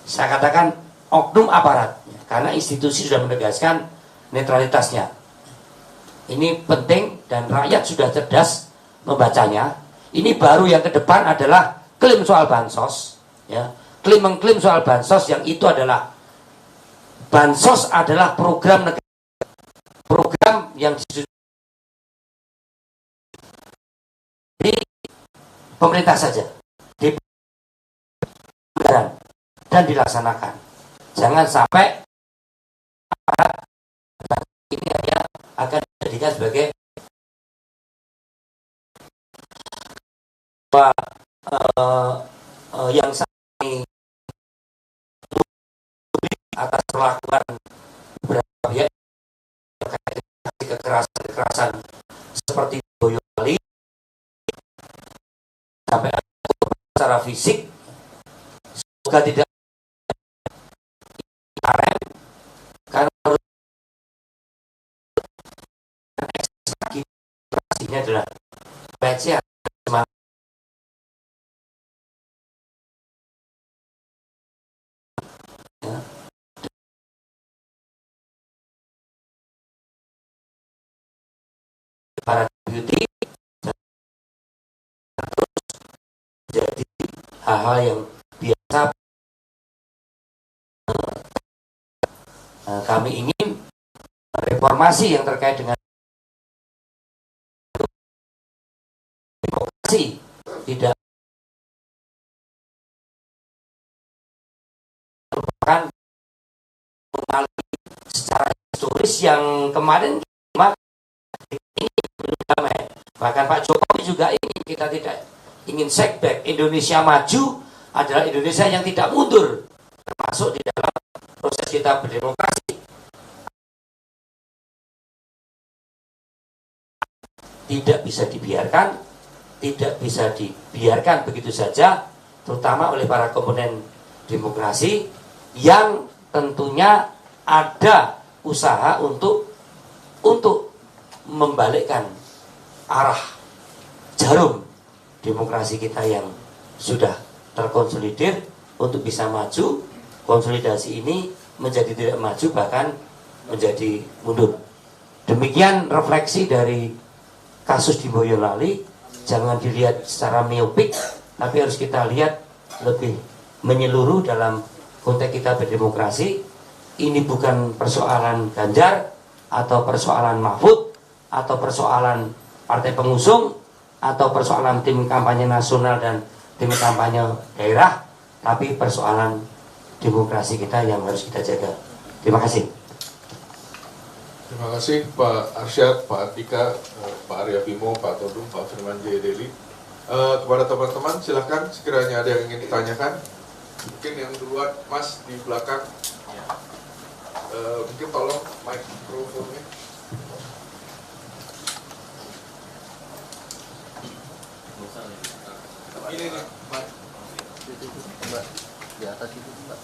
Saya katakan oknum aparat, karena institusi sudah menegaskan netralitasnya. Ini penting dan rakyat sudah cerdas membacanya. Ini baru yang ke depan adalah klaim soal bansos, ya. Klaim mengklaim soal bansos yang itu adalah bansos adalah program negara, program yang di pemerintah saja, di dan dilaksanakan. Jangan sampai aparat ini hanya akan dijadikan sebagai yang saling atas perlakuan beberapa pihak terkait kekerasan seperti Boyolali sampai secara fisik, semoga tidak karena ini adalah PC ya. Para beauty terus jadi hal-hal yang biasa. Kami ingin reformasi yang terkait dengan demokrasi tidak merupakan mengalami secara historis yang kemarin ini belum damai. Bahkan Pak Jokowi juga ingin, kita tidak ingin setback. Indonesia maju adalah Indonesia yang tidak mundur, termasuk di dalam proses kita berdemokrasi. Tidak bisa dibiarkan begitu saja, terutama oleh para komponen demokrasi yang tentunya ada usaha untuk membalikkan arah jarum demokrasi kita yang sudah terkonsolidir untuk bisa maju. Konsolidasi ini menjadi tidak maju, bahkan menjadi mundur. Demikian refleksi dari kasus di Boyolali. Jangan dilihat secara miopik, tapi harus kita lihat lebih menyeluruh dalam konteks kita berdemokrasi. Ini bukan persoalan Ganjar atau persoalan Mahfud atau persoalan partai pengusung atau persoalan tim kampanye nasional dan tim kampanye daerah, tapi persoalan demokrasi kita yang harus kita jaga. Terima kasih. Terima kasih Pak Arsyad, Pak Andika, Pak Arya Bimo, Pak Todung, Pak Firman J. Deli. Kepada teman-teman silahkan sekiranya ada yang ingin ditanyakan. Mungkin yang duluan Mas di belakang. Mungkin tolong mikrofonnya. Ini nih, Mbak. Di atas itu, Mbak.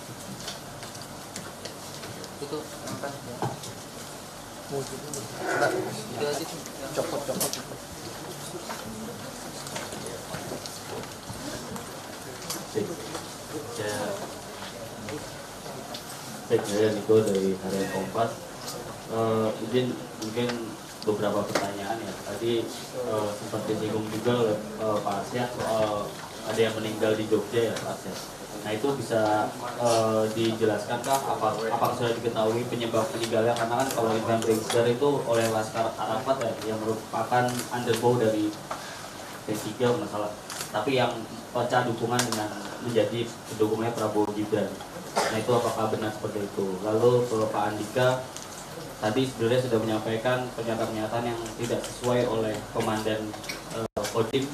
Itu apa? Mbak, itu aja tuh. Copot. Ya. saya Niko dari Harian Kompas. Mungkin beberapa pertanyaan ya. Tadi sempat disinggung juga oleh Pak Arsyad soal ada yang meninggal di Jogja ya Pak Arsyad. Nah itu bisa dijelaskan kah apakah sudah diketahui penyebab meninggalnya, karena kan kalau Irfan Brigsdar itu oleh Laskar Arafat ya, yang merupakan underbow dari P3 masalah, tapi yang pecah dukungan dengan menjadi pendukungnya Prabowo Gibran. Nah itu apakah benar seperti itu? Lalu kalau Pak Andika tadi sebenarnya sudah menyampaikan pernyataan-pernyataan yang tidak sesuai oleh Komandan Kodim.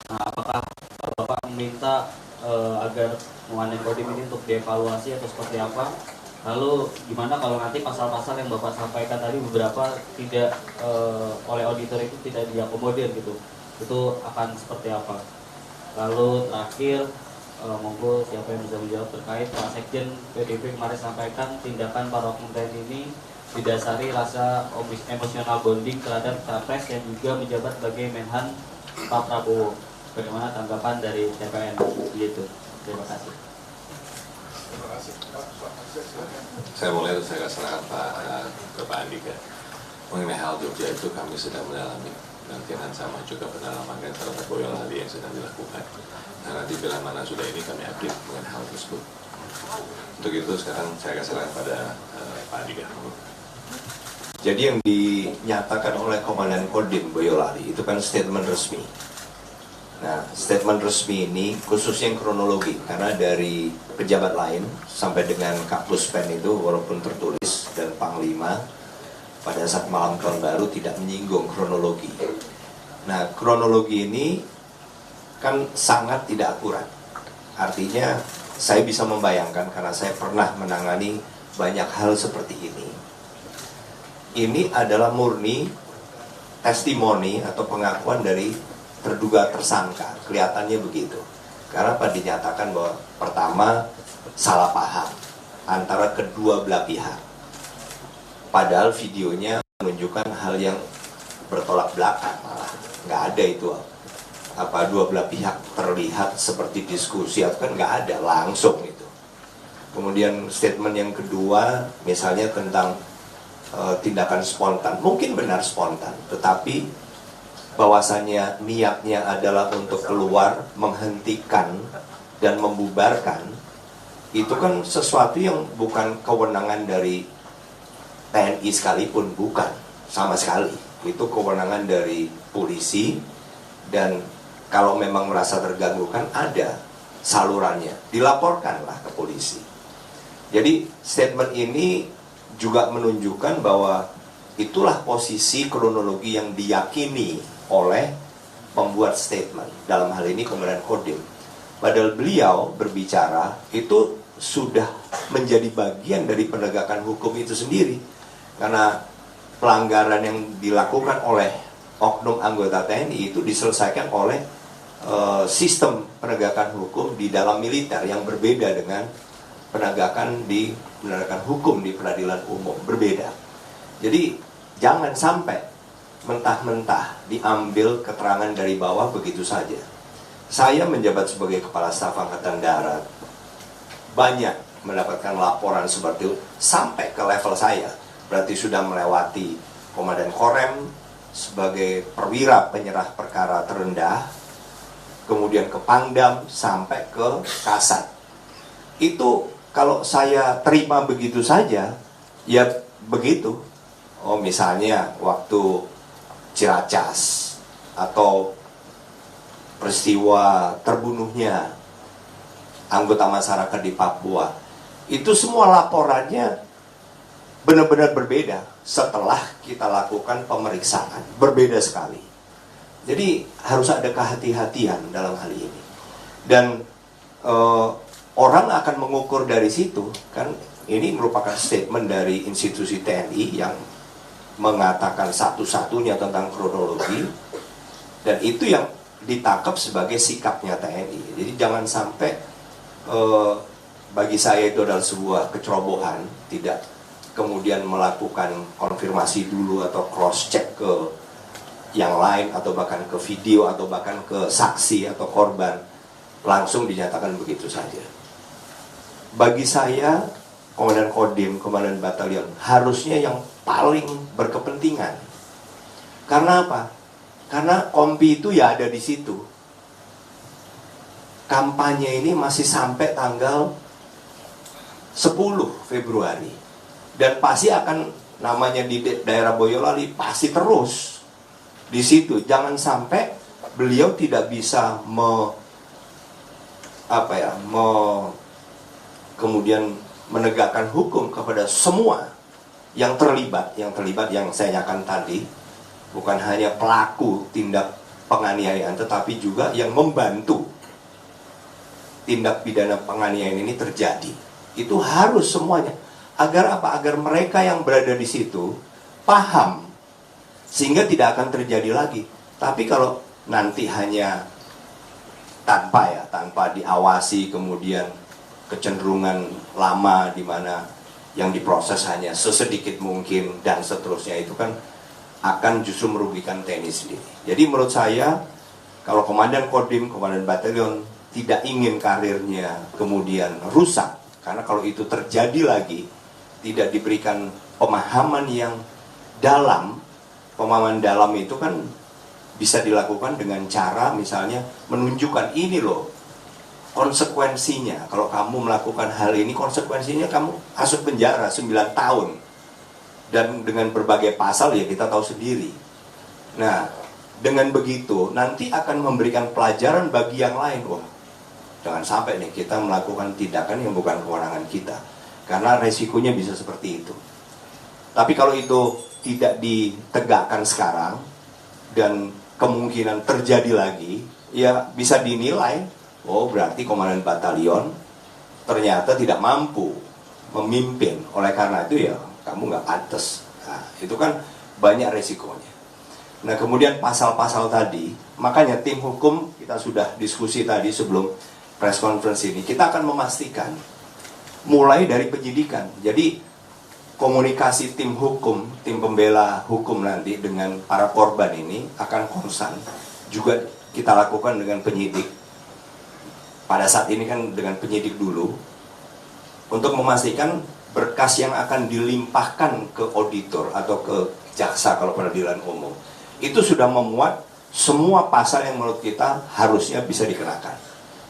Nah apakah Bapak meminta agar Komandan Kodim ini untuk dievaluasi atau seperti apa? Lalu gimana kalau nanti pasal-pasal yang Bapak sampaikan tadi beberapa tidak oleh auditor itu tidak diakomodir gitu, itu akan seperti apa? Lalu terakhir monggo siapa yang bisa menjawab terkait Pak Sekjen PDIP kemarin sampaikan tindakan para oknum TNI ini didasari rasa emosional bonding terhadap capres yang juga menjabat sebagai Menhan Pak Prabowo. Bagaimana tanggapan dari TPN gitu? Terima kasih. Saya mulai, saya serahkan ke Pak Andika. Mengenai hal Jogja itu kami sedang mendalami, nantian sama juga pendalaman terhadap Boyolali yang sedang dilakukan. Nah, nanti bila mana sudah ini kami update mengenai hal tersebut. Untuk itu sekarang saya akan serahkan pada Pak Andika. Jadi yang dinyatakan oleh Komandan Kodim Boyolali itu kan statement resmi. Nah, statement resmi ini khususnya yang kronologi, karena dari pejabat lain sampai dengan Kapus Pen itu walaupun tertulis dan Panglima pada saat malam tahun baru tidak menyinggung kronologi. Nah, kronologi ini kan sangat tidak akurat. Artinya saya bisa membayangkan karena saya pernah menangani banyak hal seperti ini. Ini adalah murni testimoni atau pengakuan dari terduga tersangka, kelihatannya begitu. Karena apa dinyatakan bahwa pertama salah paham antara kedua belah pihak. Padahal videonya menunjukkan hal yang bertolak belakang, malah nggak ada itu. Apa dua belah pihak terlihat seperti diskusi atau kan nggak ada, langsung itu. Kemudian statement yang kedua misalnya tentang tindakan spontan, mungkin benar spontan, tetapi bahwasannya niatnya adalah untuk keluar, menghentikan dan membubarkan, itu kan sesuatu yang bukan kewenangan dari TNI sekalipun, bukan sama sekali. Itu kewenangan dari polisi, dan kalau memang merasa terganggu kan ada salurannya, dilaporkanlah ke polisi. Jadi statement ini juga menunjukkan bahwa itulah posisi kronologi yang diyakini oleh pembuat statement, dalam hal ini Komandan Kodim. Padahal beliau berbicara itu sudah menjadi bagian dari penegakan hukum itu sendiri, karena pelanggaran yang dilakukan oleh oknum anggota TNI itu diselesaikan oleh sistem penegakan hukum di dalam militer yang berbeda dengan penegakan hukum di peradilan umum, berbeda. Jadi jangan sampai mentah-mentah diambil keterangan dari bawah begitu saja. Saya menjabat sebagai Kepala Staf Angkatan Darat, banyak mendapatkan laporan seperti itu sampai ke level saya. Berarti sudah melewati Komandan Korem sebagai perwira penyerah perkara terendah, kemudian ke Pangdam sampai ke Kasat. Itu kalau saya terima begitu saja, ya begitu. Oh misalnya waktu Ciracas atau peristiwa terbunuhnya anggota masyarakat di Papua, itu semua laporannya benar-benar berbeda setelah kita lakukan pemeriksaan, berbeda sekali. Jadi harus ada kehati-hatian dalam hal ini, dan orang akan mengukur dari situ. Kan ini merupakan statement dari institusi TNI yang mengatakan satu-satunya tentang kronologi, dan itu yang ditangkap sebagai sikapnya TNI. Jadi jangan sampai bagi saya itu adalah sebuah kecerobohan, tidak kemudian melakukan konfirmasi dulu atau cross check ke yang lain, atau bahkan ke video, atau bahkan ke saksi atau korban, langsung dinyatakan begitu saja. Bagi saya Komandan Kodim, Komandan Batalion harusnya yang paling berkepentingan. Karena apa? Karena kompi itu ya ada di situ. Kampanye ini masih sampai tanggal 10 Februari. Dan pasti akan, namanya di daerah Boyolali pasti terus di situ. Jangan sampai beliau tidak bisa kemudian menegakkan hukum kepada semua yang terlibat yang saya nyatakan tadi, bukan hanya pelaku tindak penganiayaan, tetapi juga yang membantu tindak pidana penganiayaan ini terjadi. Itu harus semuanya. Agar apa? Agar mereka yang berada di situ paham, sehingga tidak akan terjadi lagi. Tapi kalau nanti hanya tanpa diawasi, kemudian kecenderungan lama di mana yang diproses hanya sesedikit mungkin dan seterusnya, itu kan akan justru merugikan TNI sendiri. Jadi menurut saya, kalau Komandan Kodim, Komandan Batalion tidak ingin karirnya kemudian rusak, karena kalau itu terjadi lagi, tidak diberikan pemahaman yang dalam. Pemahaman dalam itu kan bisa dilakukan dengan cara misalnya menunjukkan ini loh konsekuensinya. Kalau kamu melakukan hal ini, konsekuensinya kamu masuk penjara 9 tahun. Dan dengan berbagai pasal ya kita tahu sendiri. Nah, dengan begitu nanti akan memberikan pelajaran bagi yang lain. Wah, jangan sampai nih kita melakukan tindakan yang bukan kewenangan kita. Karena resikonya bisa seperti itu. Tapi kalau itu tidak ditegakkan sekarang dan kemungkinan terjadi lagi, ya bisa dinilai, oh berarti Komandan Batalion ternyata tidak mampu memimpin. Oleh karena itu ya kamu nggak pantas. Nah, itu kan banyak resikonya. Nah, kemudian pasal-pasal tadi, makanya tim hukum kita sudah diskusi tadi sebelum press conference ini, kita akan memastikan mulai dari penyidikan. Jadi komunikasi tim hukum, tim pembela hukum nanti dengan para korban ini akan konsen. Juga kita lakukan dengan penyidik. Pada saat ini kan dengan penyidik dulu, untuk memastikan berkas yang akan dilimpahkan ke auditor atau ke jaksa kalau peradilan umum itu sudah memuat semua pasal yang menurut kita harusnya bisa dikenakan.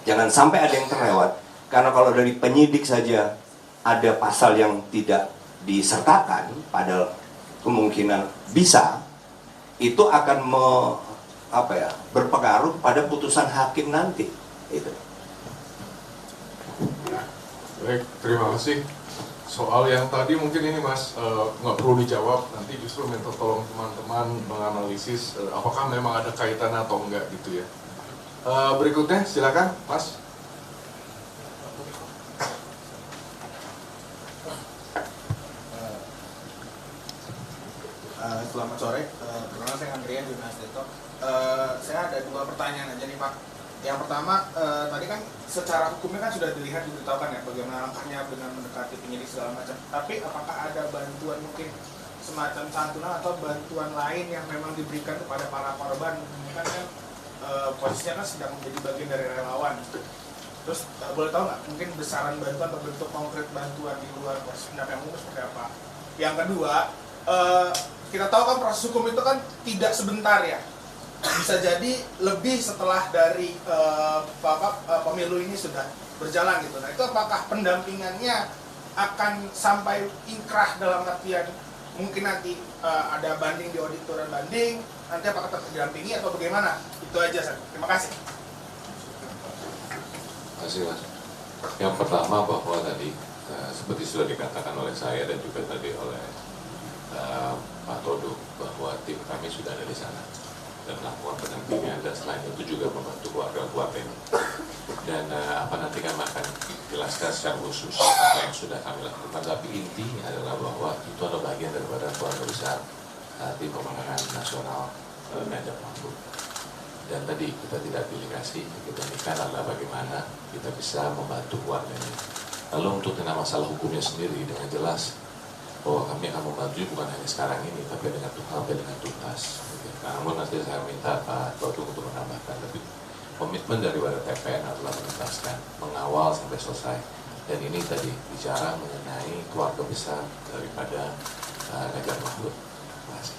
Jangan sampai ada yang terlewat, karena kalau dari penyidik saja ada pasal yang tidak disertakan, padahal kemungkinan bisa, itu akan berpengaruh pada putusan hakim nanti. Itu. Baik, terima kasih. Soal yang tadi mungkin ini Mas nggak perlu dijawab, nanti justru minta tolong teman-teman menganalisis apakah memang ada kaitan atau enggak gitu ya. Berikutnya silakan Mas. Selamat sore, perkenalkan saya Andrian di Mas Detok. Saya ada 2 pertanyaan aja nih Pak. Yang pertama, tadi kan secara hukumnya kan sudah dilihat, diberitahukan ya bagaimana langkahnya dengan mendekati penyidik segala macam. Tapi apakah ada bantuan mungkin semacam santunan atau bantuan lain yang memang diberikan kepada para korban? Kan posisinya kan sedang menjadi bagian dari relawan. Terus boleh tahu nggak mungkin besaran bantuan atau bentuk konkret bantuan di luar proses pendampingan umum seperti apa? Yang kedua, kita tahu kan proses hukum itu kan tidak sebentar ya. Bisa jadi lebih setelah dari pemilu ini sudah berjalan gitu. Nah, itu apakah pendampingannya akan sampai inkrah dalam artian mungkin nanti ada banding di auditoran banding, nanti apakah tetap didampingi atau bagaimana? Itu aja, terima kasih. Terima kasih, Mas. Yang pertama bahwa tadi seperti sudah dikatakan oleh saya dan juga tadi oleh Pak Todung, bahwa tim kami sudah ada di sana dan melakukan pendampingan, dan selain itu juga membantu keluarga-keluarga ini. Dan nanti kami akan jelaskan secara khusus apa yang sudah kami lakukan. Tapi intinya adalah bahwa itu adalah bagian daripada keluarga besar tim pemenangan nasional Ganjar Mahfud. Dan tadi kita tidak pilih kasih, kita inginkan adalah bagaimana kita bisa membantu keluarganya. Lalu untuk tentang masalah hukumnya sendiri, dengan jelas bahwa kami akan membantu bukan hanya sekarang ini, tapi sampai dengan tuntas. Namun nanti saya minta Pak Todung untuk menambahkan, tapi komitmen daripada TPN adalah menuntaskan, mengawal sampai selesai. Dan ini tadi bicara mengenai keluarga besar daripada Ganjar Mahfud. Terima kasih.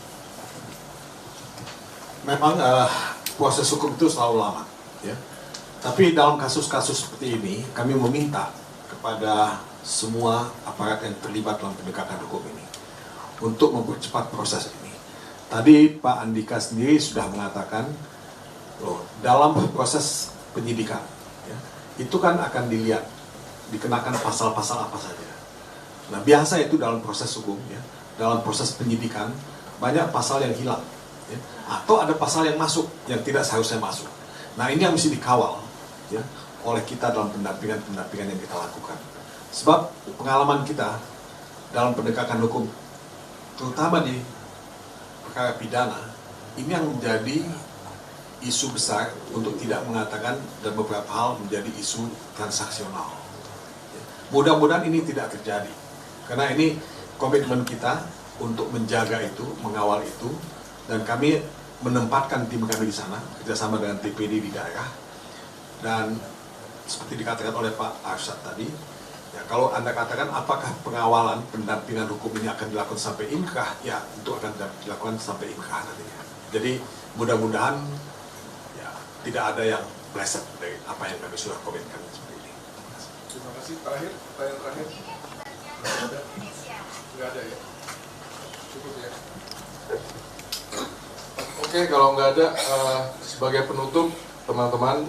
Memang proses hukum itu selalu lama, ya. Tapi dalam kasus-kasus seperti ini, kami meminta kepada semua aparat yang terlibat dalam penegakan hukum ini untuk mempercepat proses ini. Tadi Pak Andika sendiri sudah mengatakan, loh, dalam proses penyidikan, ya, itu kan akan dilihat, dikenakan pasal-pasal apa saja. Nah, biasa itu dalam proses hukum, ya, dalam proses penyidikan, banyak pasal yang hilang, ya, atau ada pasal yang masuk, yang tidak seharusnya masuk. Nah, ini yang mesti dikawal, ya, oleh kita dalam pendampingan yang kita lakukan. Sebab pengalaman kita dalam penegakan hukum, terutama di perkara pidana, ini yang menjadi isu besar untuk tidak mengatakan dan beberapa hal menjadi isu transaksional. Mudah-mudahan ini tidak terjadi, karena ini komitmen kita untuk menjaga itu, mengawal itu, dan kami menempatkan tim kami di sana, kerjasama dengan TPD di daerah. Dan seperti dikatakan oleh Pak Arsyad tadi, ya, kalau Anda katakan apakah pengawalan pendampingan hukum ini akan dilakukan sampai inkrah, ya itu akan dilakukan sampai inkrah nantinya. Jadi mudah-mudahan ya tidak ada yang meleset dari apa yang kami sudah komitmen seperti ini. Terima kasih. Terakhir, pertanyaan terakhir. Nggak ada ya? Cukup ya? Oke, kalau nggak ada, sebagai penutup, teman-teman,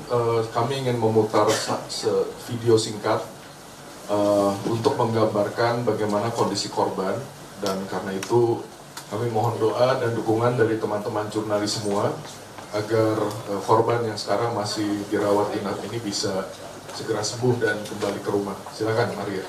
kami ingin memutar video singkat untuk menggambarkan bagaimana kondisi korban, dan karena itu kami mohon doa dan dukungan dari teman-teman jurnalis semua agar korban yang sekarang masih dirawat inap ini bisa segera sembuh dan kembali ke rumah. Silakan, Maria.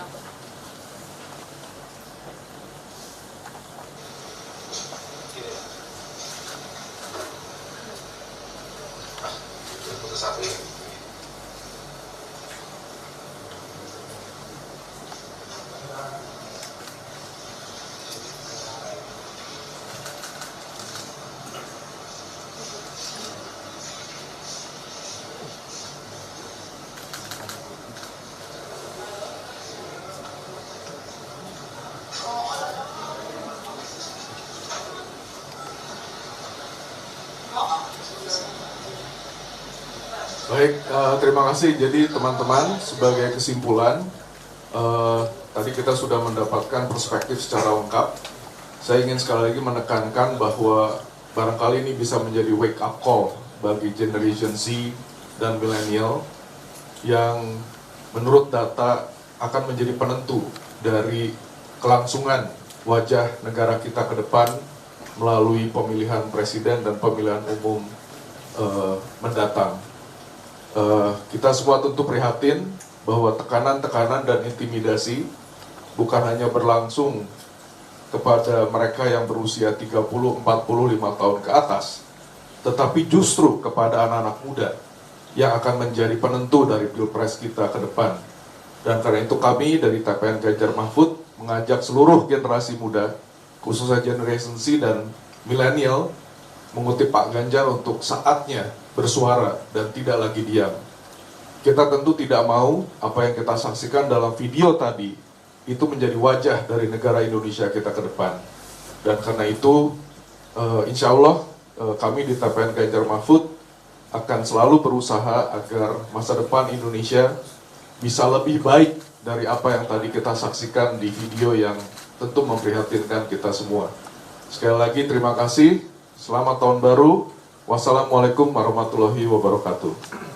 Baik, terima kasih. Jadi teman-teman, sebagai kesimpulan, tadi kita sudah mendapatkan perspektif secara lengkap. Saya ingin sekali lagi menekankan bahwa barangkali ini bisa menjadi wake up call bagi Generation Z dan milenial yang menurut data akan menjadi penentu dari kelangsungan wajah negara kita ke depan melalui pemilihan presiden dan pemilihan umum mendatang. Kita semua tentu prihatin bahwa tekanan-tekanan dan intimidasi bukan hanya berlangsung kepada mereka yang berusia 30, 40, 5 tahun ke atas, tetapi justru kepada anak-anak muda yang akan menjadi penentu dari pilpres kita ke depan. Dan karena itu kami dari TPN Ganjar Mahfud mengajak seluruh generasi muda, khususnya Generation Z dan milenial, mengutip Pak Ganjar untuk saatnya bersuara dan tidak lagi diam. Kita tentu tidak mau apa yang kita saksikan dalam video tadi itu menjadi wajah dari negara Indonesia kita ke depan. Dan karena itu, insya Allah kami di TPN Ganjar Mahfud akan selalu berusaha agar masa depan Indonesia bisa lebih baik dari apa yang tadi kita saksikan di video yang tentu memprihatinkan kita semua. Sekali lagi terima kasih, selamat tahun baru. Wassalamualaikum warahmatullahi wabarakatuh.